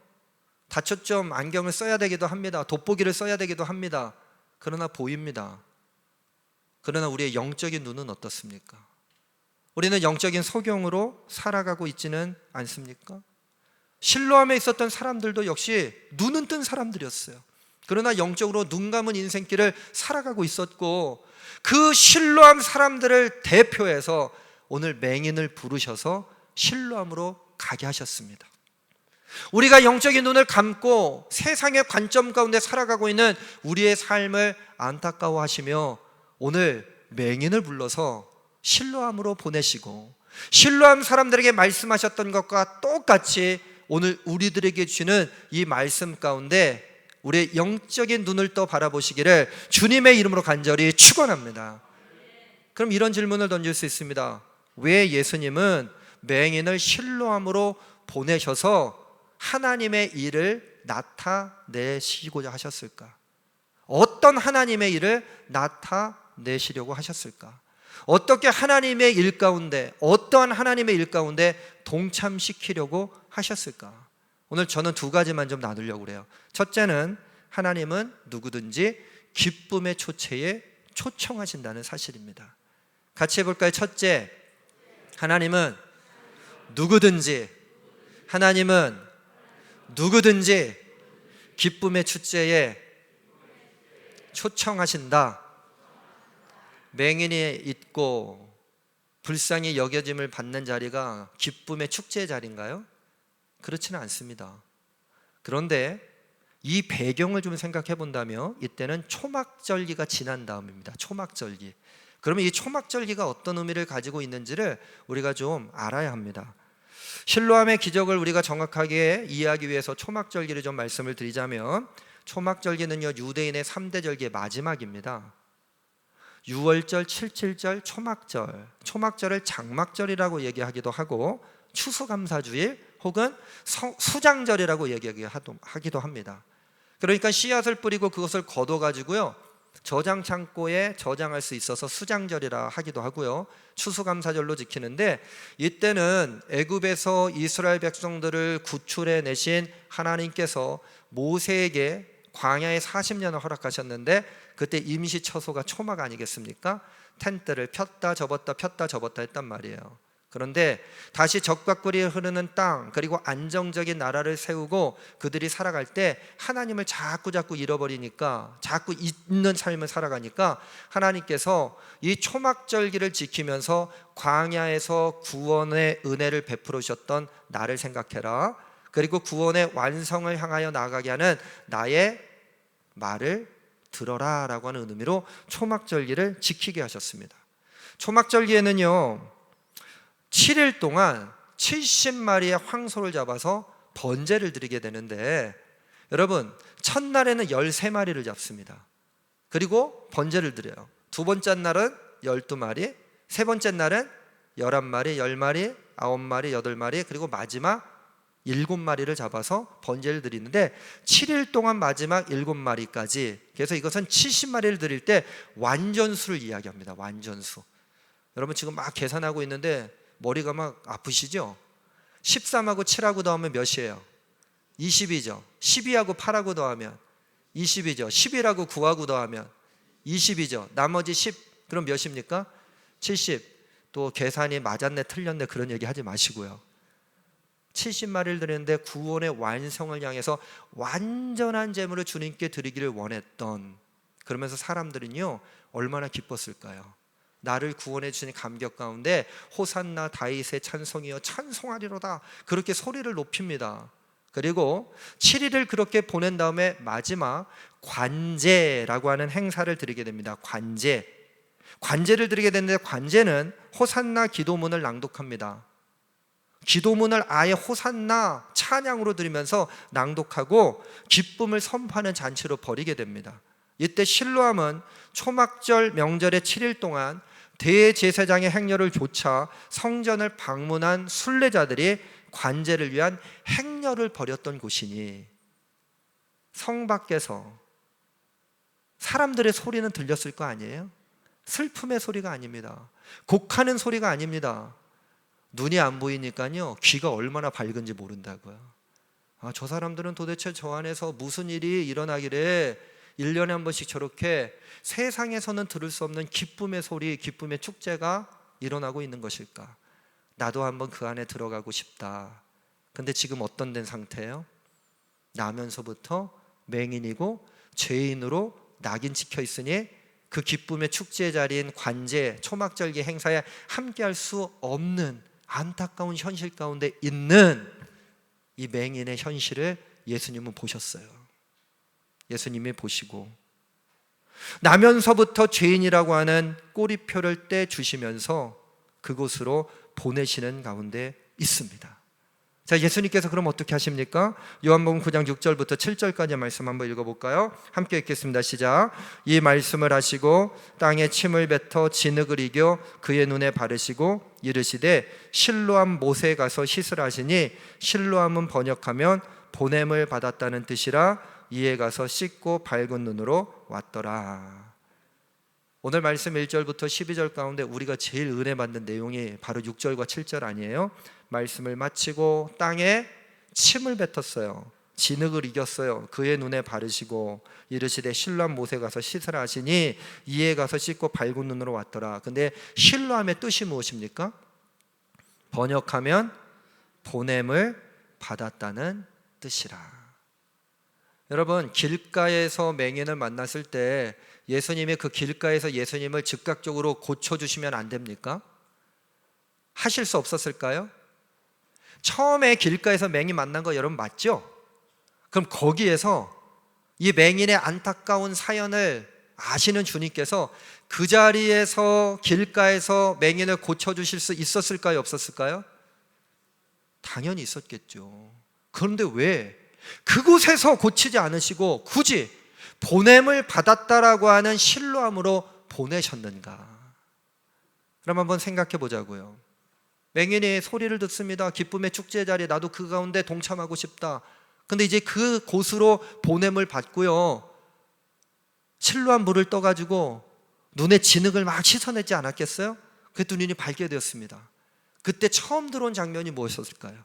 다초점 안경을 써야 되기도 합니다. 돋보기를 써야 되기도 합니다. 그러나 보입니다. 그러나 우리의 영적인 눈은 어떻습니까? 우리는 영적인 소경으로 살아가고 있지는 않습니까? 실로암에 있었던 사람들도 역시 눈은 뜬 사람들이었어요. 그러나 영적으로 눈 감은 인생길을 살아가고 있었고, 그 실로암 사람들을 대표해서 오늘 맹인을 부르셔서 실로암으로 가게 하셨습니다. 우리가 영적인 눈을 감고 세상의 관점 가운데 살아가고 있는 우리의 삶을 안타까워하시며 오늘 맹인을 불러서 실로암으로 보내시고 실로암 사람들에게 말씀하셨던 것과 똑같이 오늘 우리들에게 주시는 이 말씀 가운데 우리의 영적인 눈을 떠 바라보시기를 주님의 이름으로 간절히 축원합니다. 그럼 이런 질문을 던질 수 있습니다. 왜 예수님은 맹인을 실로암으로 보내셔서 하나님의 일을 나타내시고자 하셨을까? 어떤 하나님의 일을 나타내시려고 하셨을까? 어떻게 하나님의 일 가운데, 어떠한 하나님의 일 가운데 동참시키려고 하셨을까? 오늘 저는 두 가지만 좀 나누려고 그래요. 첫째는 하나님은 누구든지 기쁨의 초체에 초청하신다는 사실입니다. 같이 해볼까요? 첫째, 하나님은 누구든지 기쁨의 축제에 초청하신다. 맹인이 있고 불쌍히 여겨짐을 받는 자리가 기쁨의 축제의 자리인가요? 그렇지는 않습니다. 그런데 이 배경을 좀 생각해 본다면 이때는 초막절기가 지난 다음입니다. 초막절기. 그러면 이 초막절기가 어떤 의미를 가지고 있는지를 우리가 좀 알아야 합니다. 실로암의 기적을 우리가 정확하게 이해하기 위해서 초막절기를 좀 말씀을 드리자면, 초막절기는요 유대인의 3대 절기의 마지막입니다. 유월절, 칠칠절, 초막절, 초막절을 장막절이라고 얘기하기도 하고 추수감사주일 혹은 수장절이라고 얘기하기도 합니다. 그러니까 씨앗을 뿌리고 그것을 걷어가지고요 저장 창고에 저장할 수 있어서 수장절이라 하기도 하고요, 추수감사절로 지키는데, 이때는 애굽에서 이스라엘 백성들을 구출해 내신 하나님께서 모세에게 광야에 40년을 허락하셨는데, 그때 임시 처소가 초막 아니겠습니까? 텐트를 폈다 접었다 폈다 접었다 했단 말이에요. 그런데 다시 적과 꿀이 흐르는 땅, 그리고 안정적인 나라를 세우고 그들이 살아갈 때 하나님을 자꾸 잃어버리니까, 자꾸 있는 삶을 살아가니까 하나님께서 이 초막절기를 지키면서 광야에서 구원의 은혜를 베풀어 주셨던 나를 생각해라, 그리고 구원의 완성을 향하여 나아가게 하는 나의 말을 들어라 라고 하는 의미로 초막절기를 지키게 하셨습니다. 초막절기에는요 7일 동안 70마리의 황소를 잡아서 번제를 드리게 되는데, 여러분 첫날에는 13마리를 잡습니다. 그리고 번제를 드려요. 두 번째 날은 12마리, 세 번째 날은 11마리, 10마리, 9마리, 8마리, 그리고 마지막 7마리를 잡아서 번제를 드리는데, 7일 동안 마지막 7마리까지, 그래서 이것은 70마리를 드릴 때 완전수를 이야기합니다. 완전수. 여러분 지금 막 계산하고 있는데 머리가 막 아프시죠? 13하고 7하고 더하면 몇이에요? 20이죠. 12하고 8하고 더하면 20이죠. 11하고 9하고 더하면 20이죠. 나머지 10, 그럼 몇입니까? 70. 또 계산이 맞았네 틀렸네 그런 얘기 하지 마시고요. 70마리를 드리는데 구원의 완성을 향해서 완전한 제물을 주님께 드리기를 원했던, 그러면서 사람들은요 얼마나 기뻤을까요? 나를 구원해 주신 감격 가운데 호산나 다윗의 찬송이여 찬송하리로다, 그렇게 소리를 높입니다. 그리고 7일을 그렇게 보낸 다음에 마지막 관제라고 하는 행사를 드리게 됩니다. 관제를 드리게 되는데, 관제는 호산나 기도문을 낭독합니다. 기도문을 아예 호산나 찬양으로 드리면서 낭독하고 기쁨을 선포하는 잔치로 벌이게 됩니다. 이때 실로암은 초막절 명절의 7일 동안 대제사장의 행렬을 조차 성전을 방문한 순례자들이 관제를 위한 행렬을 벌였던 곳이니, 성 밖에서 사람들의 소리는 들렸을 거 아니에요? 슬픔의 소리가 아닙니다. 곡하는 소리가 아닙니다. 눈이 안 보이니까요 귀가 얼마나 밝은지 모른다고요. 저 사람들은 도대체 저 안에서 무슨 일이 일어나기래 1년에 한 번씩 저렇게 세상에서는 들을 수 없는 기쁨의 소리, 기쁨의 축제가 일어나고 있는 것일까? 나도 한번 그 안에 들어가고 싶다. 근데 지금 어떤 된 상태예요? 나면서부터 맹인이고 죄인으로 낙인 찍혀 있으니 그 기쁨의 축제의 자리인 관제, 초막절기 행사에 함께할 수 없는 안타까운 현실 가운데 있는 이 맹인의 현실을 예수님은 보셨어요. 예수님이 보시고 나면서부터 죄인이라고 하는 꼬리표를 떼주시면서 그곳으로 보내시는 가운데 있습니다. 자, 예수님께서 그럼 어떻게 하십니까? 요한복음 9장 6절부터 7절까지 말씀 한번 읽어볼까요? 함께 읽겠습니다. 시작. 이 말씀을 하시고 땅에 침을 뱉어 진흙을 이겨 그의 눈에 바르시고 이르시되 실로암 못에 가서 씻으라 하시니 실로암은 번역하면 보냄을 받았다는 뜻이라 이에 가서 씻고 밝은 눈으로 왔더라. 오늘 말씀 1절부터 12절 가운데 우리가 제일 은혜 받는 내용이 바로 6절과 7절 아니에요? 말씀을 마치고 땅에 침을 뱉었어요. 진흙을 이겼어요. 그의 눈에 바르시고 이르시되 실로암 못에 가서 씻으라 하시니 이에 가서 씻고 밝은 눈으로 왔더라. 근데 실로암의 뜻이 무엇입니까? 번역하면 보냄을 받았다는 뜻이라. 여러분, 길가에서 맹인을 만났을 때 예수님이 그 길가에서 예수님을 즉각적으로 고쳐주시면 안 됩니까? 하실 수 없었을까요? 처음에 길가에서 맹인 만난 거 여러분 맞죠? 그럼 거기에서 이 맹인의 안타까운 사연을 아시는 주님께서 그 자리에서 길가에서 맹인을 고쳐주실 수 있었을까요? 없었을까요? 당연히 있었겠죠. 그런데 왜 그곳에서 고치지 않으시고 굳이 보냄을 받았다라고 하는 실로암으로 보내셨는가? 그럼 한번 생각해 보자고요. 맹인이 소리를 듣습니다. 기쁨의 축제 자리에 나도 그 가운데 동참하고 싶다. 근데 이제 그 곳으로 보냄을 받고요, 실로암 물을 떠가지고 눈에 진흙을 막 씻어내지 않았겠어요? 그때 눈이 밝게 되었습니다. 그때 처음 들어온 장면이 무엇이었을까요?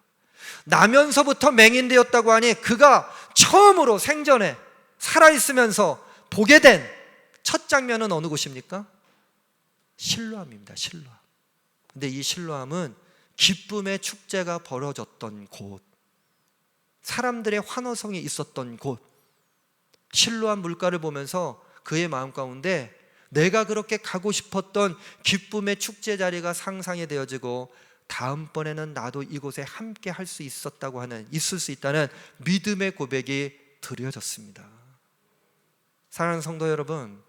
나면서부터 맹인되었다고 하니 그가 처음으로 생전에 살아있으면서 보게 된 첫 장면은 어느 곳입니까? 실로암입니다. 실로암. 근데 이 실로암은 기쁨의 축제가 벌어졌던 곳, 사람들의 환호성이 있었던 곳. 실로암 물가를 보면서 그의 마음 가운데 내가 그렇게 가고 싶었던 기쁨의 축제 자리가 상상이 되어지고 다음번에는 나도 이곳에 함께 할 수 있었다고 하는, 있을 수 있다는 믿음의 고백이 드려졌습니다. 사랑하는 성도 여러분,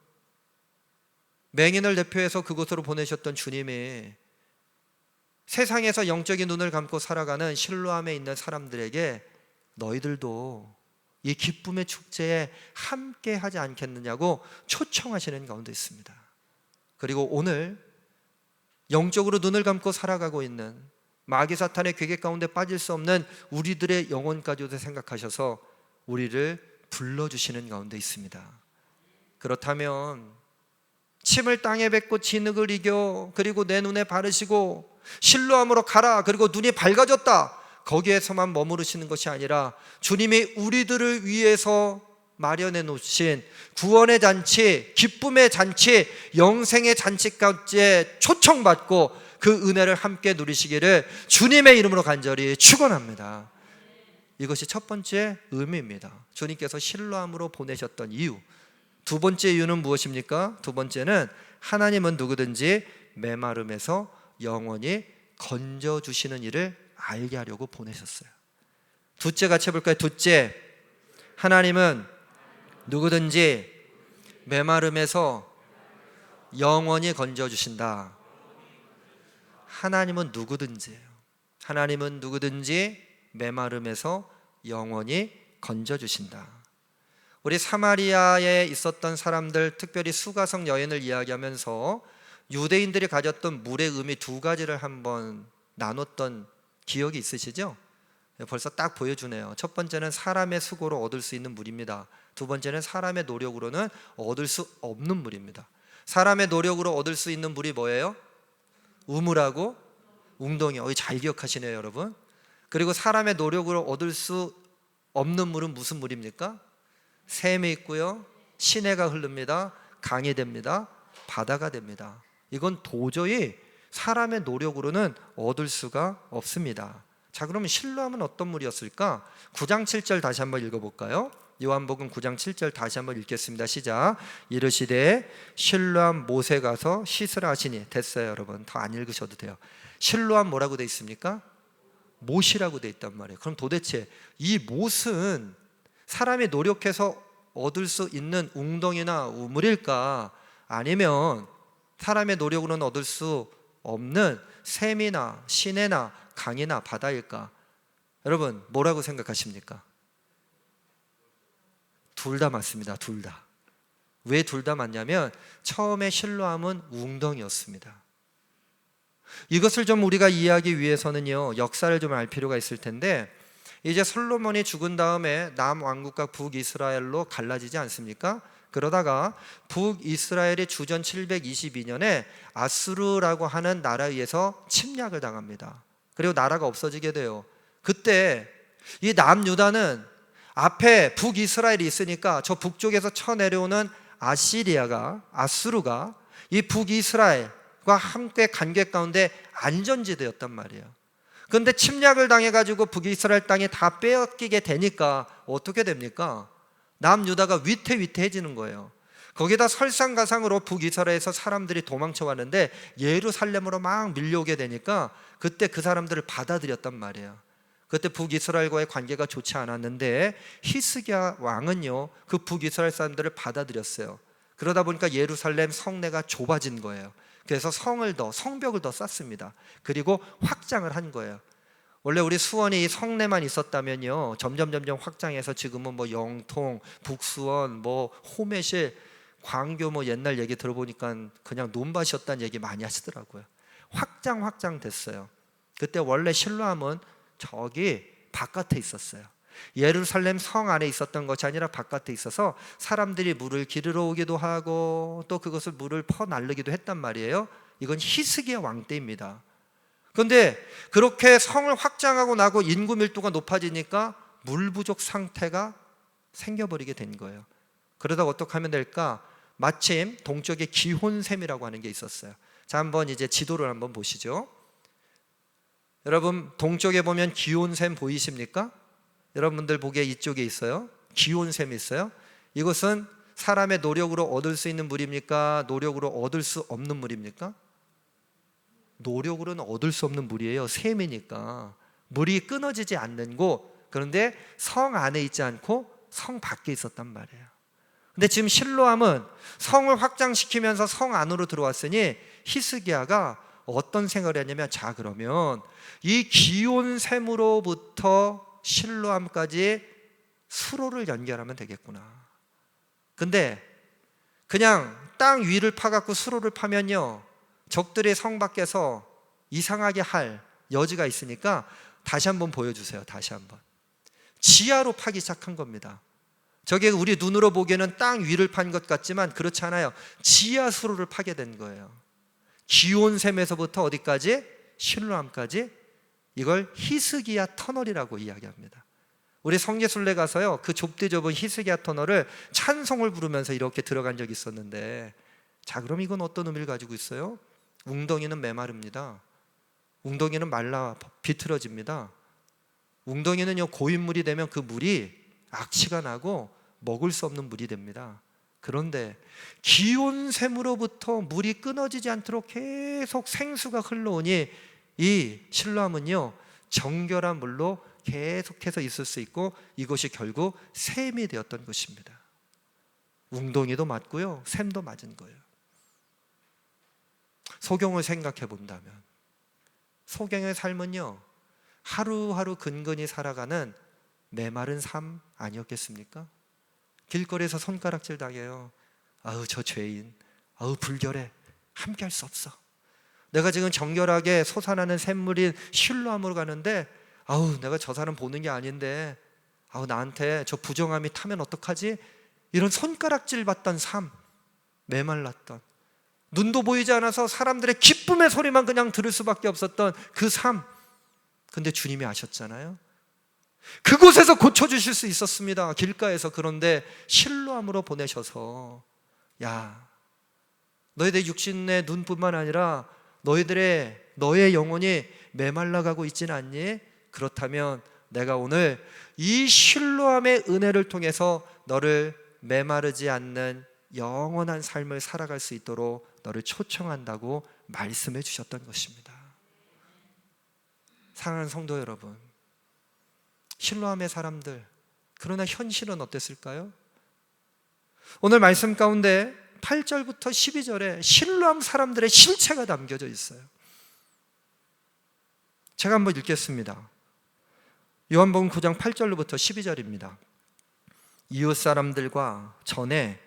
맹인을 대표해서 그곳으로 보내셨던 주님이 세상에서 영적인 눈을 감고 살아가는 실로암에 있는 사람들에게 너희들도 이 기쁨의 축제에 함께 하지 않겠느냐고 초청하시는 가운데 있습니다. 그리고 오늘 영적으로 눈을 감고 살아가고 있는 마귀 사탄의 괴계 가운데 빠질 수 없는 우리들의 영혼까지도 생각하셔서 우리를 불러주시는 가운데 있습니다. 그렇다면 침을 땅에 뱉고 진흙을 이겨 그리고 내 눈에 바르시고 실로암으로 가라, 그리고 눈이 밝아졌다, 거기에서만 머무르시는 것이 아니라 주님이 우리들을 위해서 마련해 놓으신 구원의 잔치, 기쁨의 잔치, 영생의 잔치까지 초청받고 그 은혜를 함께 누리시기를 주님의 이름으로 간절히 축원합니다. 이것이 첫 번째 의미입니다. 주님께서 실로암으로 보내셨던 이유. 두 번째 이유는 무엇입니까? 두 번째는 하나님은 누구든지 메마름에서 영원히 건져주시는 일을 알게 하려고 보내셨어요. 둘째 같이 해볼까요? 둘째, 하나님은 누구든지 메마름에서 영원히 건져주신다. 하나님은 누구든지예요. 하나님은 누구든지 메마름에서 영원히 건져주신다. 우리 사마리아에 있었던 사람들, 특별히 수가성 여인을 이야기하면서 유대인들이 가졌던 물의 의미 두 가지를 한번 나눴던 기억이 있으시죠? 벌써 딱 보여주네요. 첫 번째는 사람의 수고로 얻을 수 있는 물입니다. 두 번째는 사람의 노력으로는 얻을 수 없는 물입니다. 사람의 노력으로 얻을 수 있는 물이 뭐예요? 우물하고 웅덩이. 잘 기억하시네요, 여러분. 그리고 사람의 노력으로 얻을 수 없는 물은 무슨 물입니까? 샘이 있고요, 시내가 흐릅니다, 강이 됩니다, 바다가 됩니다. 이건 도저히 사람의 노력으로는 얻을 수가 없습니다. 자, 그러면 실로암은 어떤 물이었을까? 9장 7절 다시 한번 읽어볼까요? 요한복음 9장 7절 다시 한번 읽겠습니다. 시작. 이르시되 실로암 못에 가서 씻으라 하시니. 됐어요, 여러분. 더 안 읽으셔도 돼요. 실로암 뭐라고 돼 있습니까? 못이라고 돼 있단 말이에요. 그럼 도대체 이 못은 사람이 노력해서 얻을 수 있는 웅덩이나 우물일까? 아니면 사람의 노력으로는 얻을 수 없는 샘이나 시내나 강이나 바다일까? 여러분 뭐라고 생각하십니까? 둘 다 맞습니다. 둘 다. 왜 둘 다 맞냐면 처음에 실로암은 웅덩이였습니다. 이것을 좀 우리가 이해하기 위해서는요, 역사를 좀 알 필요가 있을 텐데, 이제 솔로몬이 죽은 다음에 남왕국과 북이스라엘로 갈라지지 않습니까? 그러다가 북이스라엘이 주전 722년에 아수르라고 하는 나라에 의해서 침략을 당합니다. 그리고 나라가 없어지게 돼요. 그때 이 남유다는 앞에 북이스라엘이 있으니까 저 북쪽에서 쳐내려오는 아수르가 이 북이스라엘과 함께 관계 가운데 안전지대였단 말이에요. 그런데 침략을 당해가지고 북이스라엘 땅이 다 빼앗기게 되니까 어떻게 됩니까? 남유다가 위태위태해지는 거예요. 거기다 설상가상으로 북이스라엘에서 사람들이 도망쳐 왔는데 예루살렘으로 막 밀려오게 되니까 그때 그 사람들을 받아들였단 말이에요. 그때 북이스라엘과의 관계가 좋지 않았는데 히스기야 왕은요, 그 북이스라엘 사람들을 받아들였어요. 그러다 보니까 예루살렘 성내가 좁아진 거예요. 그래서 성벽을 더 쌓습니다. 그리고 확장을 한 거예요. 원래 우리 수원이 이 성내만 있었다면요, 점점 확장해서 지금은 뭐 영통, 북수원, 뭐 호매실, 광교 뭐 옛날 얘기 들어보니까 그냥 논밭이었다는 얘기 많이 하시더라고요. 확장 됐어요. 그때 원래 실로암은 저기 바깥에 있었어요. 예루살렘 성 안에 있었던 것이 아니라 바깥에 있어서 사람들이 물을 기르러 오기도 하고 또 그것을 물을 퍼날르기도 했단 말이에요. 이건 히스기야 왕 때입니다. 그런데 그렇게 성을 확장하고 나고 인구 밀도가 높아지니까 물 부족 상태가 생겨버리게 된 거예요. 그러다 어떻게 하면 될까? 마침 동쪽에 기혼샘이라고 하는 게 있었어요. 자, 한번 이제 지도를 한번 보시죠. 여러분 동쪽에 보면 기온샘 보이십니까? 여러분들 보기에 이쪽에 있어요. 기온샘이 있어요. 이것은 사람의 노력으로 얻을 수 있는 물입니까? 노력으로 얻을 수 없는 물입니까? 노력으로는 얻을 수 없는 물이에요. 샘이니까. 물이 끊어지지 않는 곳. 그런데 성 안에 있지 않고 성 밖에 있었단 말이에요. 근데 지금 실로암은 성을 확장시키면서 성 안으로 들어왔으니 히스기야가 어떤 생각을 했냐면, 자 그러면 이 기온샘으로부터 실로암까지 수로를 연결하면 되겠구나. 근데 그냥 땅 위를 파갖고 수로를 파면요, 적들의 성 밖에서 이상하게 할 여지가 있으니까 다시 한번 보여주세요. 다시 한번 지하로 파기 시작한 겁니다. 저게 우리 눈으로 보기에는 땅 위를 판 것 같지만 그렇지 않아요. 지하 수로를 파게 된 거예요. 기온샘에서부터 어디까지? 실로암까지. 이걸 히스기야 터널이라고 이야기합니다. 우리 성지순례 가서요, 그 좁디 좁은 히스기야 터널을 찬송을 부르면서 이렇게 들어간 적이 있었는데, 자 그럼 이건 어떤 의미를 가지고 있어요? 웅덩이는 메마릅니다. 웅덩이는 말라 비틀어집니다. 웅덩이는요, 고인물이 되면 그 물이 악취가 나고 먹을 수 없는 물이 됩니다. 그런데 기온샘으로부터 물이 끊어지지 않도록 계속 생수가 흘러오니 이 실로암은요, 정결한 물로 계속해서 있을 수 있고 이것이 결국 샘이 되었던 것입니다. 웅덩이도 맞고요, 샘도 맞은 거예요. 소경을 생각해 본다면 소경의 삶은요, 하루하루 근근히 살아가는 메마른 삶 아니었겠습니까? 길거리에서 손가락질 당해요. 아우 저 죄인, 아우 불결해, 함께 할 수 없어. 내가 지금 정결하게 솟아나는 샘물인 실로암으로 가는데 아우 내가 저 사람 보는 게 아닌데 아우 나한테 저 부정함이 타면 어떡하지? 이런 손가락질 받던 삶, 메말랐던, 눈도 보이지 않아서 사람들의 기쁨의 소리만 그냥 들을 수밖에 없었던 그 삶. 근데 주님이 아셨잖아요. 그곳에서 고쳐주실 수 있었습니다. 길가에서. 그런데 실로암으로 보내셔서, 야 너희들 육신의 눈뿐만 아니라 너의 영혼이 메말라가고 있지는 않니? 그렇다면 내가 오늘 이 실로암의 은혜를 통해서 너를 메마르지 않는 영원한 삶을 살아갈 수 있도록 너를 초청한다고 말씀해 주셨던 것입니다. 사랑하는 성도 여러분, 실로암의 사람들, 그러나 현실은 어땠을까요? 오늘 말씀 가운데 8절부터 12절에 실로암 사람들의 실체가 담겨져 있어요. 제가 한번 읽겠습니다. 요한복음 9장 8절로부터 12절입니다. 이웃 사람들과 전에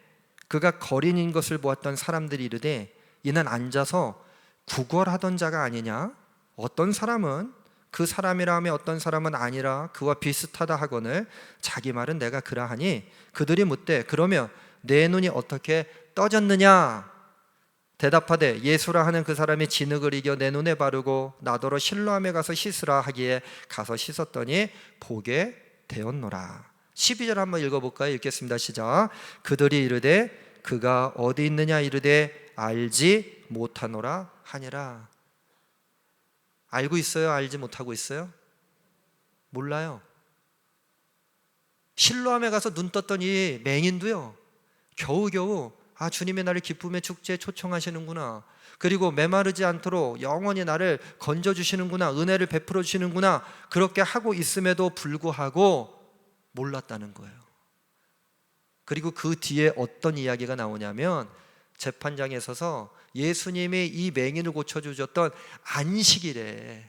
그가 거린인 것을 보았던 사람들이 이르되 이는 앉아서 구걸하던 자가 아니냐? 어떤 사람은 그 사람이라 하며 어떤 사람은 아니라 그와 비슷하다 하거늘 자기 말은 내가 그러하니 그들이 묻되 그러면 내 눈이 어떻게 떠졌느냐? 대답하되 예수라 하는 그 사람이 진흙을 이겨 내 눈에 바르고 나더러 실로암에 가서 씻으라 하기에 가서 씻었더니 보게 되었노라. 12절 한번 읽어볼까요? 읽겠습니다. 시작. 그들이 이르되 그가 어디 있느냐 이르되 알지 못하노라 하니라. 알고 있어요? 알지 못하고 있어요? 몰라요. 실로암에 가서 눈 떴던 이 맹인도요, 겨우겨우 주님의 나를 기쁨의 축제에 초청하시는구나, 그리고 메마르지 않도록 영원히 나를 건져주시는구나, 은혜를 베풀어 주시는구나, 그렇게 하고 있음에도 불구하고 몰랐다는 거예요. 그리고 그 뒤에 어떤 이야기가 나오냐면 재판장에 서서 예수님이 이 맹인을 고쳐주셨던 안식일에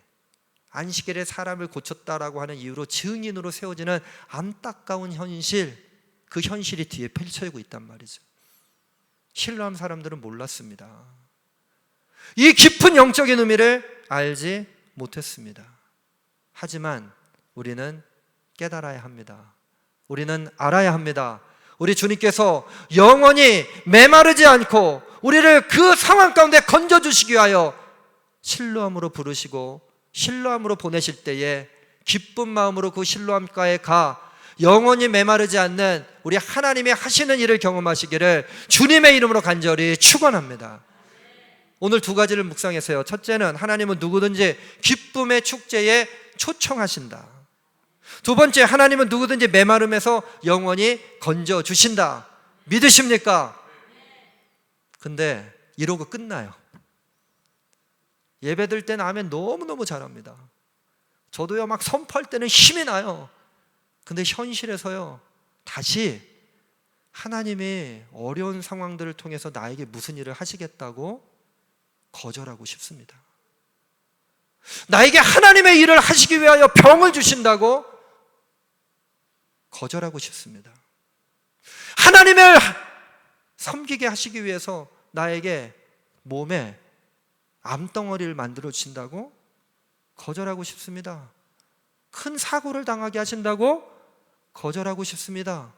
사람을 고쳤다라고 하는 이유로 증인으로 세워지는 안타까운 현실, 그 현실이 뒤에 펼쳐지고 있단 말이죠. 실로암 사람들은 몰랐습니다. 이 깊은 영적인 의미를 알지 못했습니다. 하지만 우리는 깨달아야 합니다. 우리는 알아야 합니다. 우리 주님께서 영원히 메마르지 않고 우리를 그 상황 가운데 건져주시기 위하여 실로암으로 부르시고 실로암으로 보내실 때에 기쁜 마음으로 그 실로암가에 가 영원히 메마르지 않는 우리 하나님이 하시는 일을 경험하시기를 주님의 이름으로 간절히 축원합니다. 오늘 두 가지를 묵상했어요. 첫째는 하나님은 누구든지 기쁨의 축제에 초청하신다. 두 번째, 하나님은 누구든지 메마름에서 영원히 건져주신다. 믿으십니까? 근데 이러고 끝나요. 예배들 때는 아멘 너무너무 잘합니다. 저도요, 막 선포할 때는 힘이 나요. 근데 현실에서요, 다시 하나님이 어려운 상황들을 통해서 나에게 무슨 일을 하시겠다고 거절하고 싶습니다. 나에게 하나님의 일을 하시기 위하여 병을 주신다고 거절하고 싶습니다. 하나님을 섬기게 하시기 위해서 나에게 몸에 암덩어리를 만들어 주신다고 거절하고 싶습니다. 큰 사고를 당하게 하신다고 거절하고 싶습니다.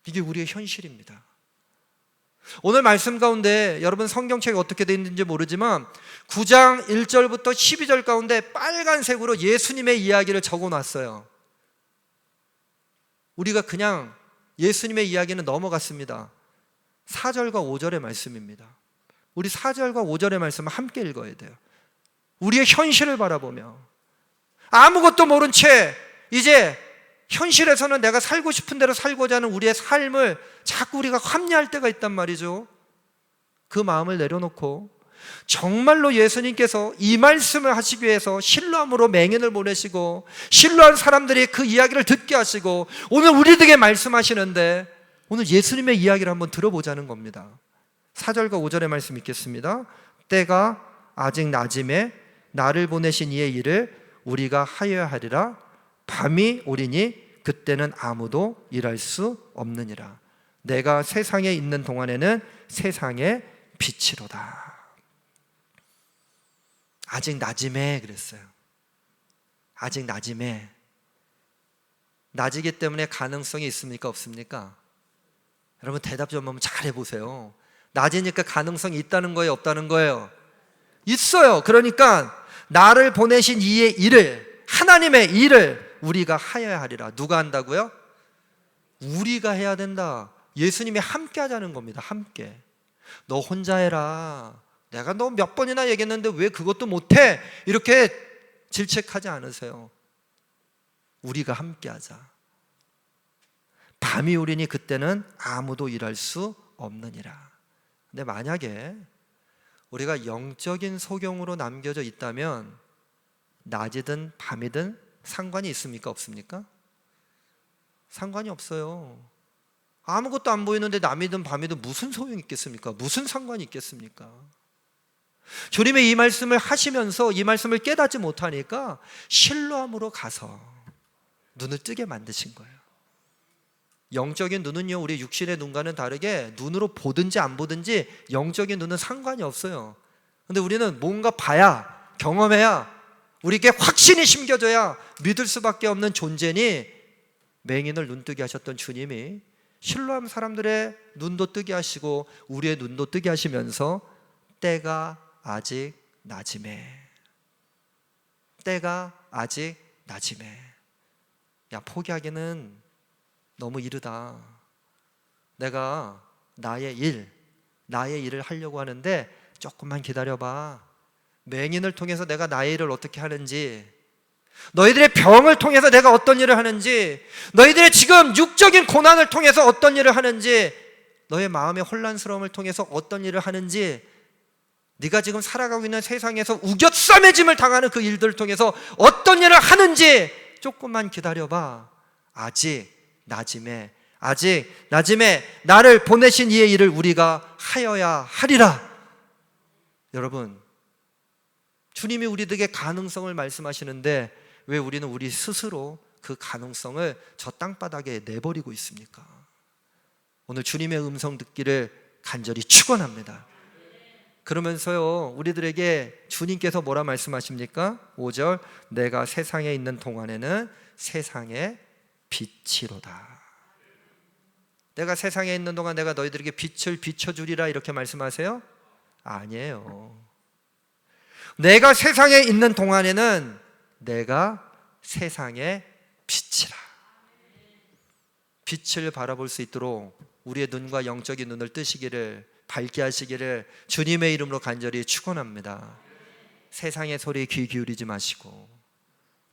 이게 우리의 현실입니다. 오늘 말씀 가운데 여러분 성경책이 어떻게 되어 있는지 모르지만 9장 1절부터 12절 가운데 빨간색으로 예수님의 이야기를 적어놨어요. 우리가 그냥 예수님의 이야기는 넘어갔습니다. 4절과 5절의 말씀입니다. 우리 4절과 5절의 말씀을 함께 읽어야 돼요. 우리의 현실을 바라보며 아무것도 모른 채 이제 현실에서는 내가 살고 싶은 대로 살고자 하는 우리의 삶을 자꾸 우리가 합리화할 때가 있단 말이죠. 그 마음을 내려놓고 정말로 예수님께서 이 말씀을 하시기 위해서 실로암으로 맹인을 보내시고 실로암 사람들이 그 이야기를 듣게 하시고 오늘 우리에게 말씀하시는데 오늘 예수님의 이야기를 한번 들어보자는 겁니다. 4절과 5절의 말씀 읽겠습니다. 때가 아직 낮음에 나를 보내신 이의 일을 우리가 하여야 하리라. 밤이 오리니 그때는 아무도 일할 수 없느니라. 내가 세상에 있는 동안에는 세상의 빛이로다. 아직 낮음에 그랬어요. 아직 낮음에. 낮이기 때문에 가능성이 있습니까? 없습니까? 여러분 대답 좀 한번 잘 해보세요. 낮이니까 가능성이 있다는 거예요? 없다는 거예요? 있어요. 그러니까 나를 보내신 이의 일을, 하나님의 일을 우리가 하여야 하리라. 누가 한다고요? 우리가 해야 된다. 예수님이 함께 하자는 겁니다. 함께. 너 혼자 해라. 내가 너 몇 번이나 얘기했는데 왜 그것도 못해? 이렇게 질책하지 않으세요. 우리가 함께 하자. 밤이 오리니 그때는 아무도 일할 수 없느니라. 근데 만약에 우리가 영적인 소경으로 남겨져 있다면 낮이든 밤이든 상관이 있습니까? 없습니까? 상관이 없어요. 아무것도 안 보이는데 남이든 밤이든 무슨 소용이 있겠습니까? 무슨 상관이 있겠습니까? 주님의 이 말씀을 하시면서 이 말씀을 깨닫지 못하니까 실로암으로 가서 눈을 뜨게 만드신 거예요. 영적인 눈은요, 우리 육신의 눈과는 다르게 눈으로 보든지 안 보든지 영적인 눈은 상관이 없어요. 근데 우리는 뭔가 봐야, 경험해야, 우리에게 확신이 심겨져야 믿을 수밖에 없는 존재니 맹인을 눈뜨게 하셨던 주님이 실로암 사람들의 눈도 뜨게 하시고 우리의 눈도 뜨게 하시면서 때가 아직 낮음에, 때가 아직 낮음에, 야, 포기하기는 너무 이르다. 내가 나의 일을 하려고 하는데 조금만 기다려봐. 맹인을 통해서 내가 나의 일을 어떻게 하는지, 너희들의 병을 통해서 내가 어떤 일을 하는지, 너희들의 지금 육적인 고난을 통해서 어떤 일을 하는지, 너의 마음의 혼란스러움을 통해서 어떤 일을 하는지, 네가 지금 살아가고 있는 세상에서 우겨싸매짐을 당하는 그 일들을 통해서 어떤 일을 하는지 조금만 기다려봐. 아직 낮음에 나를 보내신 이의 일을 우리가 하여야 하리라. 여러분, 주님이 우리들에게 가능성을 말씀하시는데 왜 우리는 우리 스스로 그 가능성을 저 땅바닥에 내버리고 있습니까? 오늘 주님의 음성 듣기를 간절히 축원합니다. 그러면서요, 우리들에게 주님께서 뭐라 말씀하십니까? 5절, 내가 세상에 있는 동안에는 세상의 빛이로다. 내가 세상에 있는 동안 내가 너희들에게 빛을 비춰주리라 이렇게 말씀하세요? 아니에요. 내가 세상에 있는 동안에는 내가 세상의 빛이라. 빛을 바라볼 수 있도록 우리의 눈과 영적인 눈을 뜨시기를, 밝게 하시기를 주님의 이름으로 간절히 축원합니다. 세상의 소리에 귀 기울이지 마시고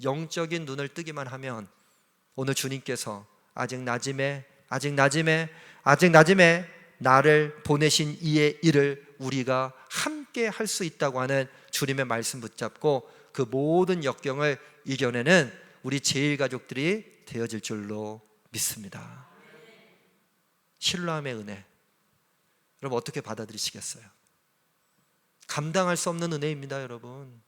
영적인 눈을 뜨기만 하면 오늘 주님께서 아직 낮음에 나를 보내신 이의 일을 우리가 함께 할 수 있다고 하는 주님의 말씀 붙잡고 그 모든 역경을 이겨내는 우리 제일가족들이 되어질 줄로 믿습니다. 실로암의 은혜, 여러분 어떻게 받아들이시겠어요? 감당할 수 없는 은혜입니다. 여러분,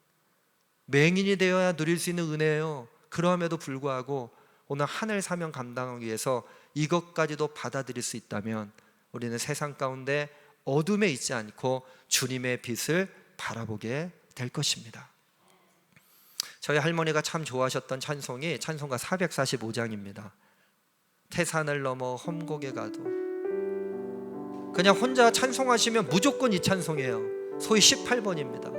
맹인이 되어야 누릴 수 있는 은혜예요. 그럼에도 불구하고 오늘 하늘 사명 감당하기 위해서 이것까지도 받아들일 수 있다면 우리는 세상 가운데 어둠에 있지 않고 주님의 빛을 바라보게 될 것입니다. 저희 할머니가 참 좋아하셨던 찬송이 찬송가 445장입니다. 태산을 넘어 험곡에 가도. 그냥 혼자 찬송하시면 무조건 이 찬송이에요. 소위 18번입니다.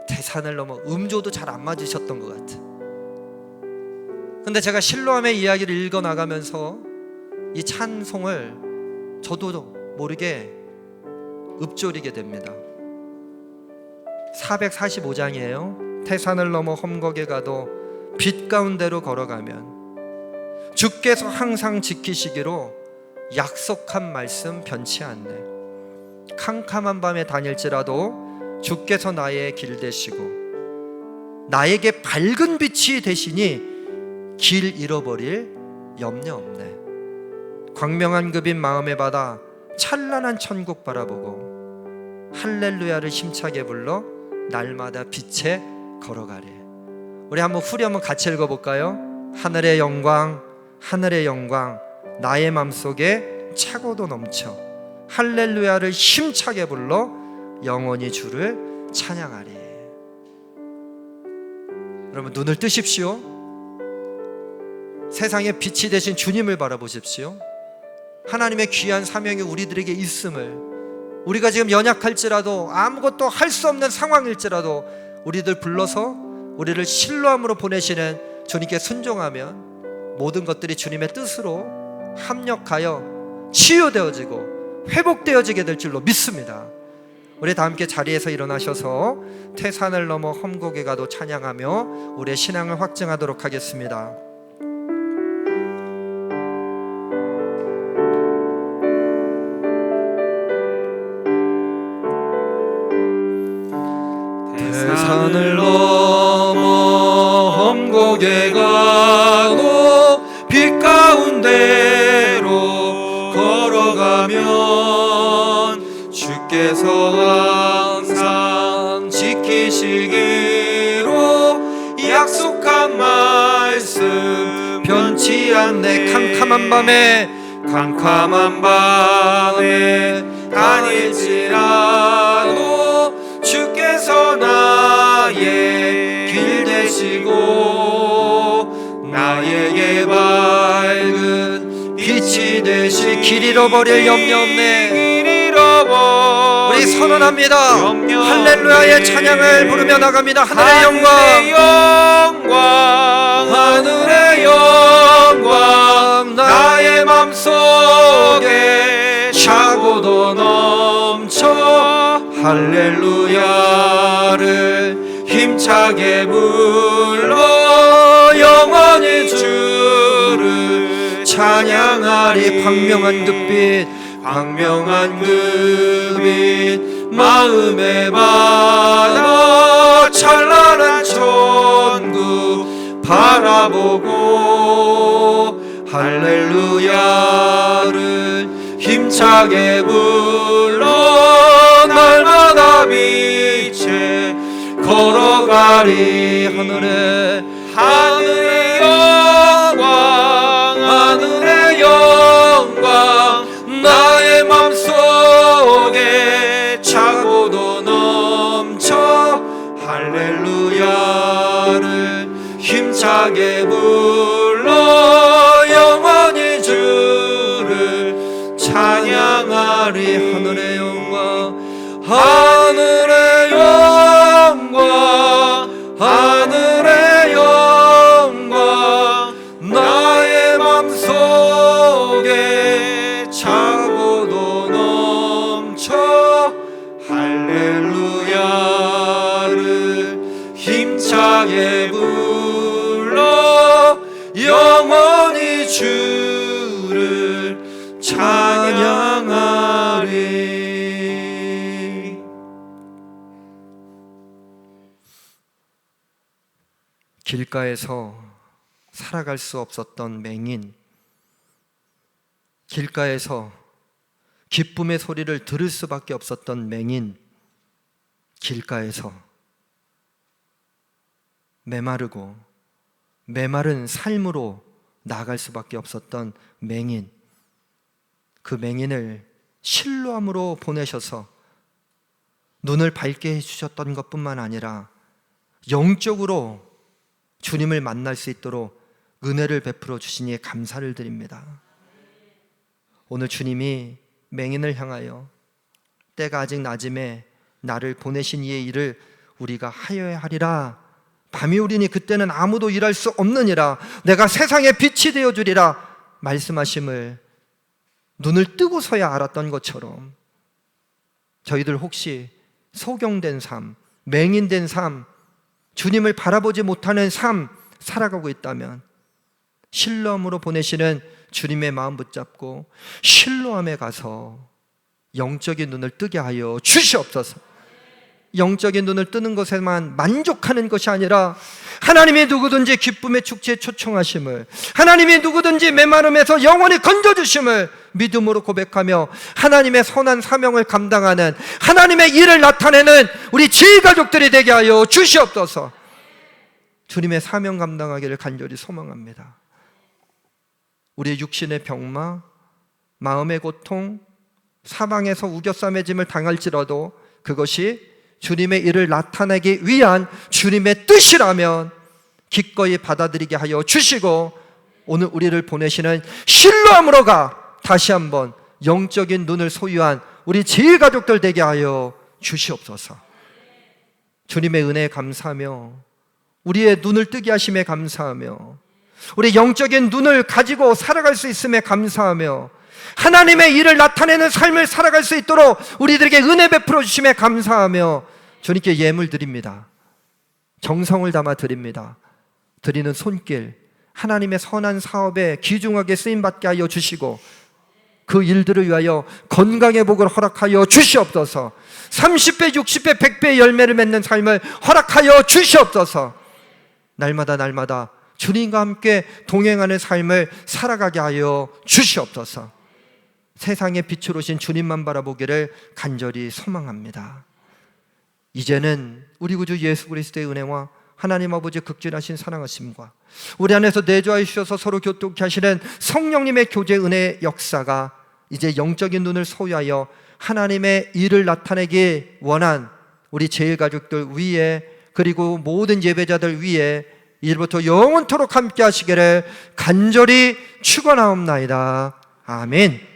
태산을 넘어, 음조도 잘 안 맞으셨던 것 같아. 근데 제가 실로암의 이야기를 읽어나가면서 이 찬송을 저도 모르게 읊조리게 됩니다. 445장이에요. 태산을 넘어 험곡에 가도 빛 가운데로 걸어가면 주께서 항상 지키시기로 약속한 말씀 변치 않네. 캄캄한 밤에 다닐지라도 주께서 나의 길 되시고 나에게 밝은 빛이 되시니 길 잃어버릴 염려 없네. 광명한 급인 마음의 바다 찬란한 천국 바라보고 할렐루야를 힘차게 불러 날마다 빛에 걸어가래. 우리 한번 후리 한번 같이 읽어볼까요? 하늘의 영광 나의 맘속에 차고도 넘쳐 할렐루야를 힘차게 불러 영원히 주를 찬양하리. 여러분 눈을 뜨십시오. 세상의 빛이 되신 주님을 바라보십시오. 하나님의 귀한 사명이 우리들에게 있음을, 우리가 지금 연약할지라도 아무것도 할 수 없는 상황일지라도 우리들 불러서 우리를 실로암으로 보내시는 주님께 순종하면 모든 것들이 주님의 뜻으로 합력하여 치유되어지고 회복되어지게 될 줄로 믿습니다. 우리 다 함께 자리에서 일어나셔서 태산을 넘어 험곡에 가도 찬양하며 우리의 신앙을 확증하도록 하겠습니다. 태산을 넘어 어둡게 가도 빛 가운데로 걸어가면 주께서 항상 지키시기로 약속한 말씀 변치 않네. 캄캄한 밤에 다닐지라도 주께서 나의 길 되시고 나에게 밝은 빛이 되시. 길 잃어버릴 염려 없네. 우리 선언합니다. 할렐루야의 찬양을 부르며 나갑니다. 하늘의 영광, 하늘의 영광, 나의 맘속에 차고도 넘쳐 할렐루야를 힘차게 불러 영원히 주를 찬양하리. 광명한 그 빛 마음에 받아 찬란한 천국 바라보고 할렐루야를 힘차게 불러 날마다 빛에 걸어가리. 하늘의 영광, 나의 맘속에 차고도 넘쳐 할렐루야를 힘차게 불러 영원히 주를 찬양하리. 하늘의 영광, 하늘의 영광, 하늘의 영광, 나의 맘속에 차고도 넘쳐 할렐루야를 힘차게 불러 영원히 주를 찬양하리. 길가에서 살아갈 수 없었던 맹인, 길가에서 기쁨의 소리를 들을 수밖에 없었던 맹인, 길가에서 메마르고 메마른 삶으로 나아갈 수밖에 없었던 맹인, 그 맹인을 실로암으로 보내셔서 눈을 밝게 해주셨던 것뿐만 아니라 영적으로 주님을 만날 수 있도록 은혜를 베풀어 주시니 감사를 드립니다. 오늘 주님이 맹인을 향하여 때가 아직 낮음에 나를 보내신 이의 일을 우리가 하여야 하리라. 밤이 오리니 그때는 아무도 일할 수 없느니라. 내가 세상의 빛이 되어주리라 말씀하심을 눈을 뜨고서야 알았던 것처럼 저희들 혹시 소경된 삶, 맹인된 삶, 주님을 바라보지 못하는 삶 살아가고 있다면 실로암으로 보내시는 주님의 마음 붙잡고 실로암에 가서 영적인 눈을 뜨게 하여 주시옵소서. 영적인 눈을 뜨는 것에만 만족하는 것이 아니라 하나님이 누구든지 기쁨의 축제에 초청하심을, 하나님이 누구든지 메마름에서 영원히 건져주심을 믿음으로 고백하며 하나님의 선한 사명을 감당하는, 하나님의 일을 나타내는 우리 지휘가족들이 되게 하여 주시옵소서. 주님의 사명 감당하기를 간절히 소망합니다. 우리의 육신의 병마, 마음의 고통, 사방에서 우겨싸매짐을 당할지라도 그것이 주님의 일을 나타내기 위한 주님의 뜻이라면 기꺼이 받아들이게 하여 주시고 오늘 우리를 보내시는 실로암으로 가 다시 한번 영적인 눈을 소유한 우리 지휘가족들 되게 하여 주시옵소서. 주님의 은혜에 감사하며 우리의 눈을 뜨게 하심에 감사하며 우리 영적인 눈을 가지고 살아갈 수 있음에 감사하며 하나님의 일을 나타내는 삶을 살아갈 수 있도록 우리들에게 은혜 베풀어 주심에 감사하며 주님께 예물 드립니다. 정성을 담아 드립니다. 드리는 손길 하나님의 선한 사업에 귀중하게 쓰임받게 하여 주시고 그 일들을 위하여 건강의 복을 허락하여 주시옵소서. 30배, 60배, 100배의 열매를 맺는 삶을 허락하여 주시옵소서. 날마다 주님과 함께 동행하는 삶을 살아가게 하여 주시옵소서. 세상의 빛으로 오신 주님만 바라보기를 간절히 소망합니다. 이제는 우리 구주 예수 그리스도의 은혜와 하나님 아버지 극진하신 사랑하심과 우리 안에서 내주하여 주셔서 서로 교통케 하시는 성령님의 교제 은혜의 역사가 이제 영적인 눈을 소유하여 하나님의 일을 나타내기 원한 우리 제일가족들 위에, 그리고 모든 예배자들 위에 이제부터 영원토록 함께 하시기를 간절히 축원하옵나이다. 아멘.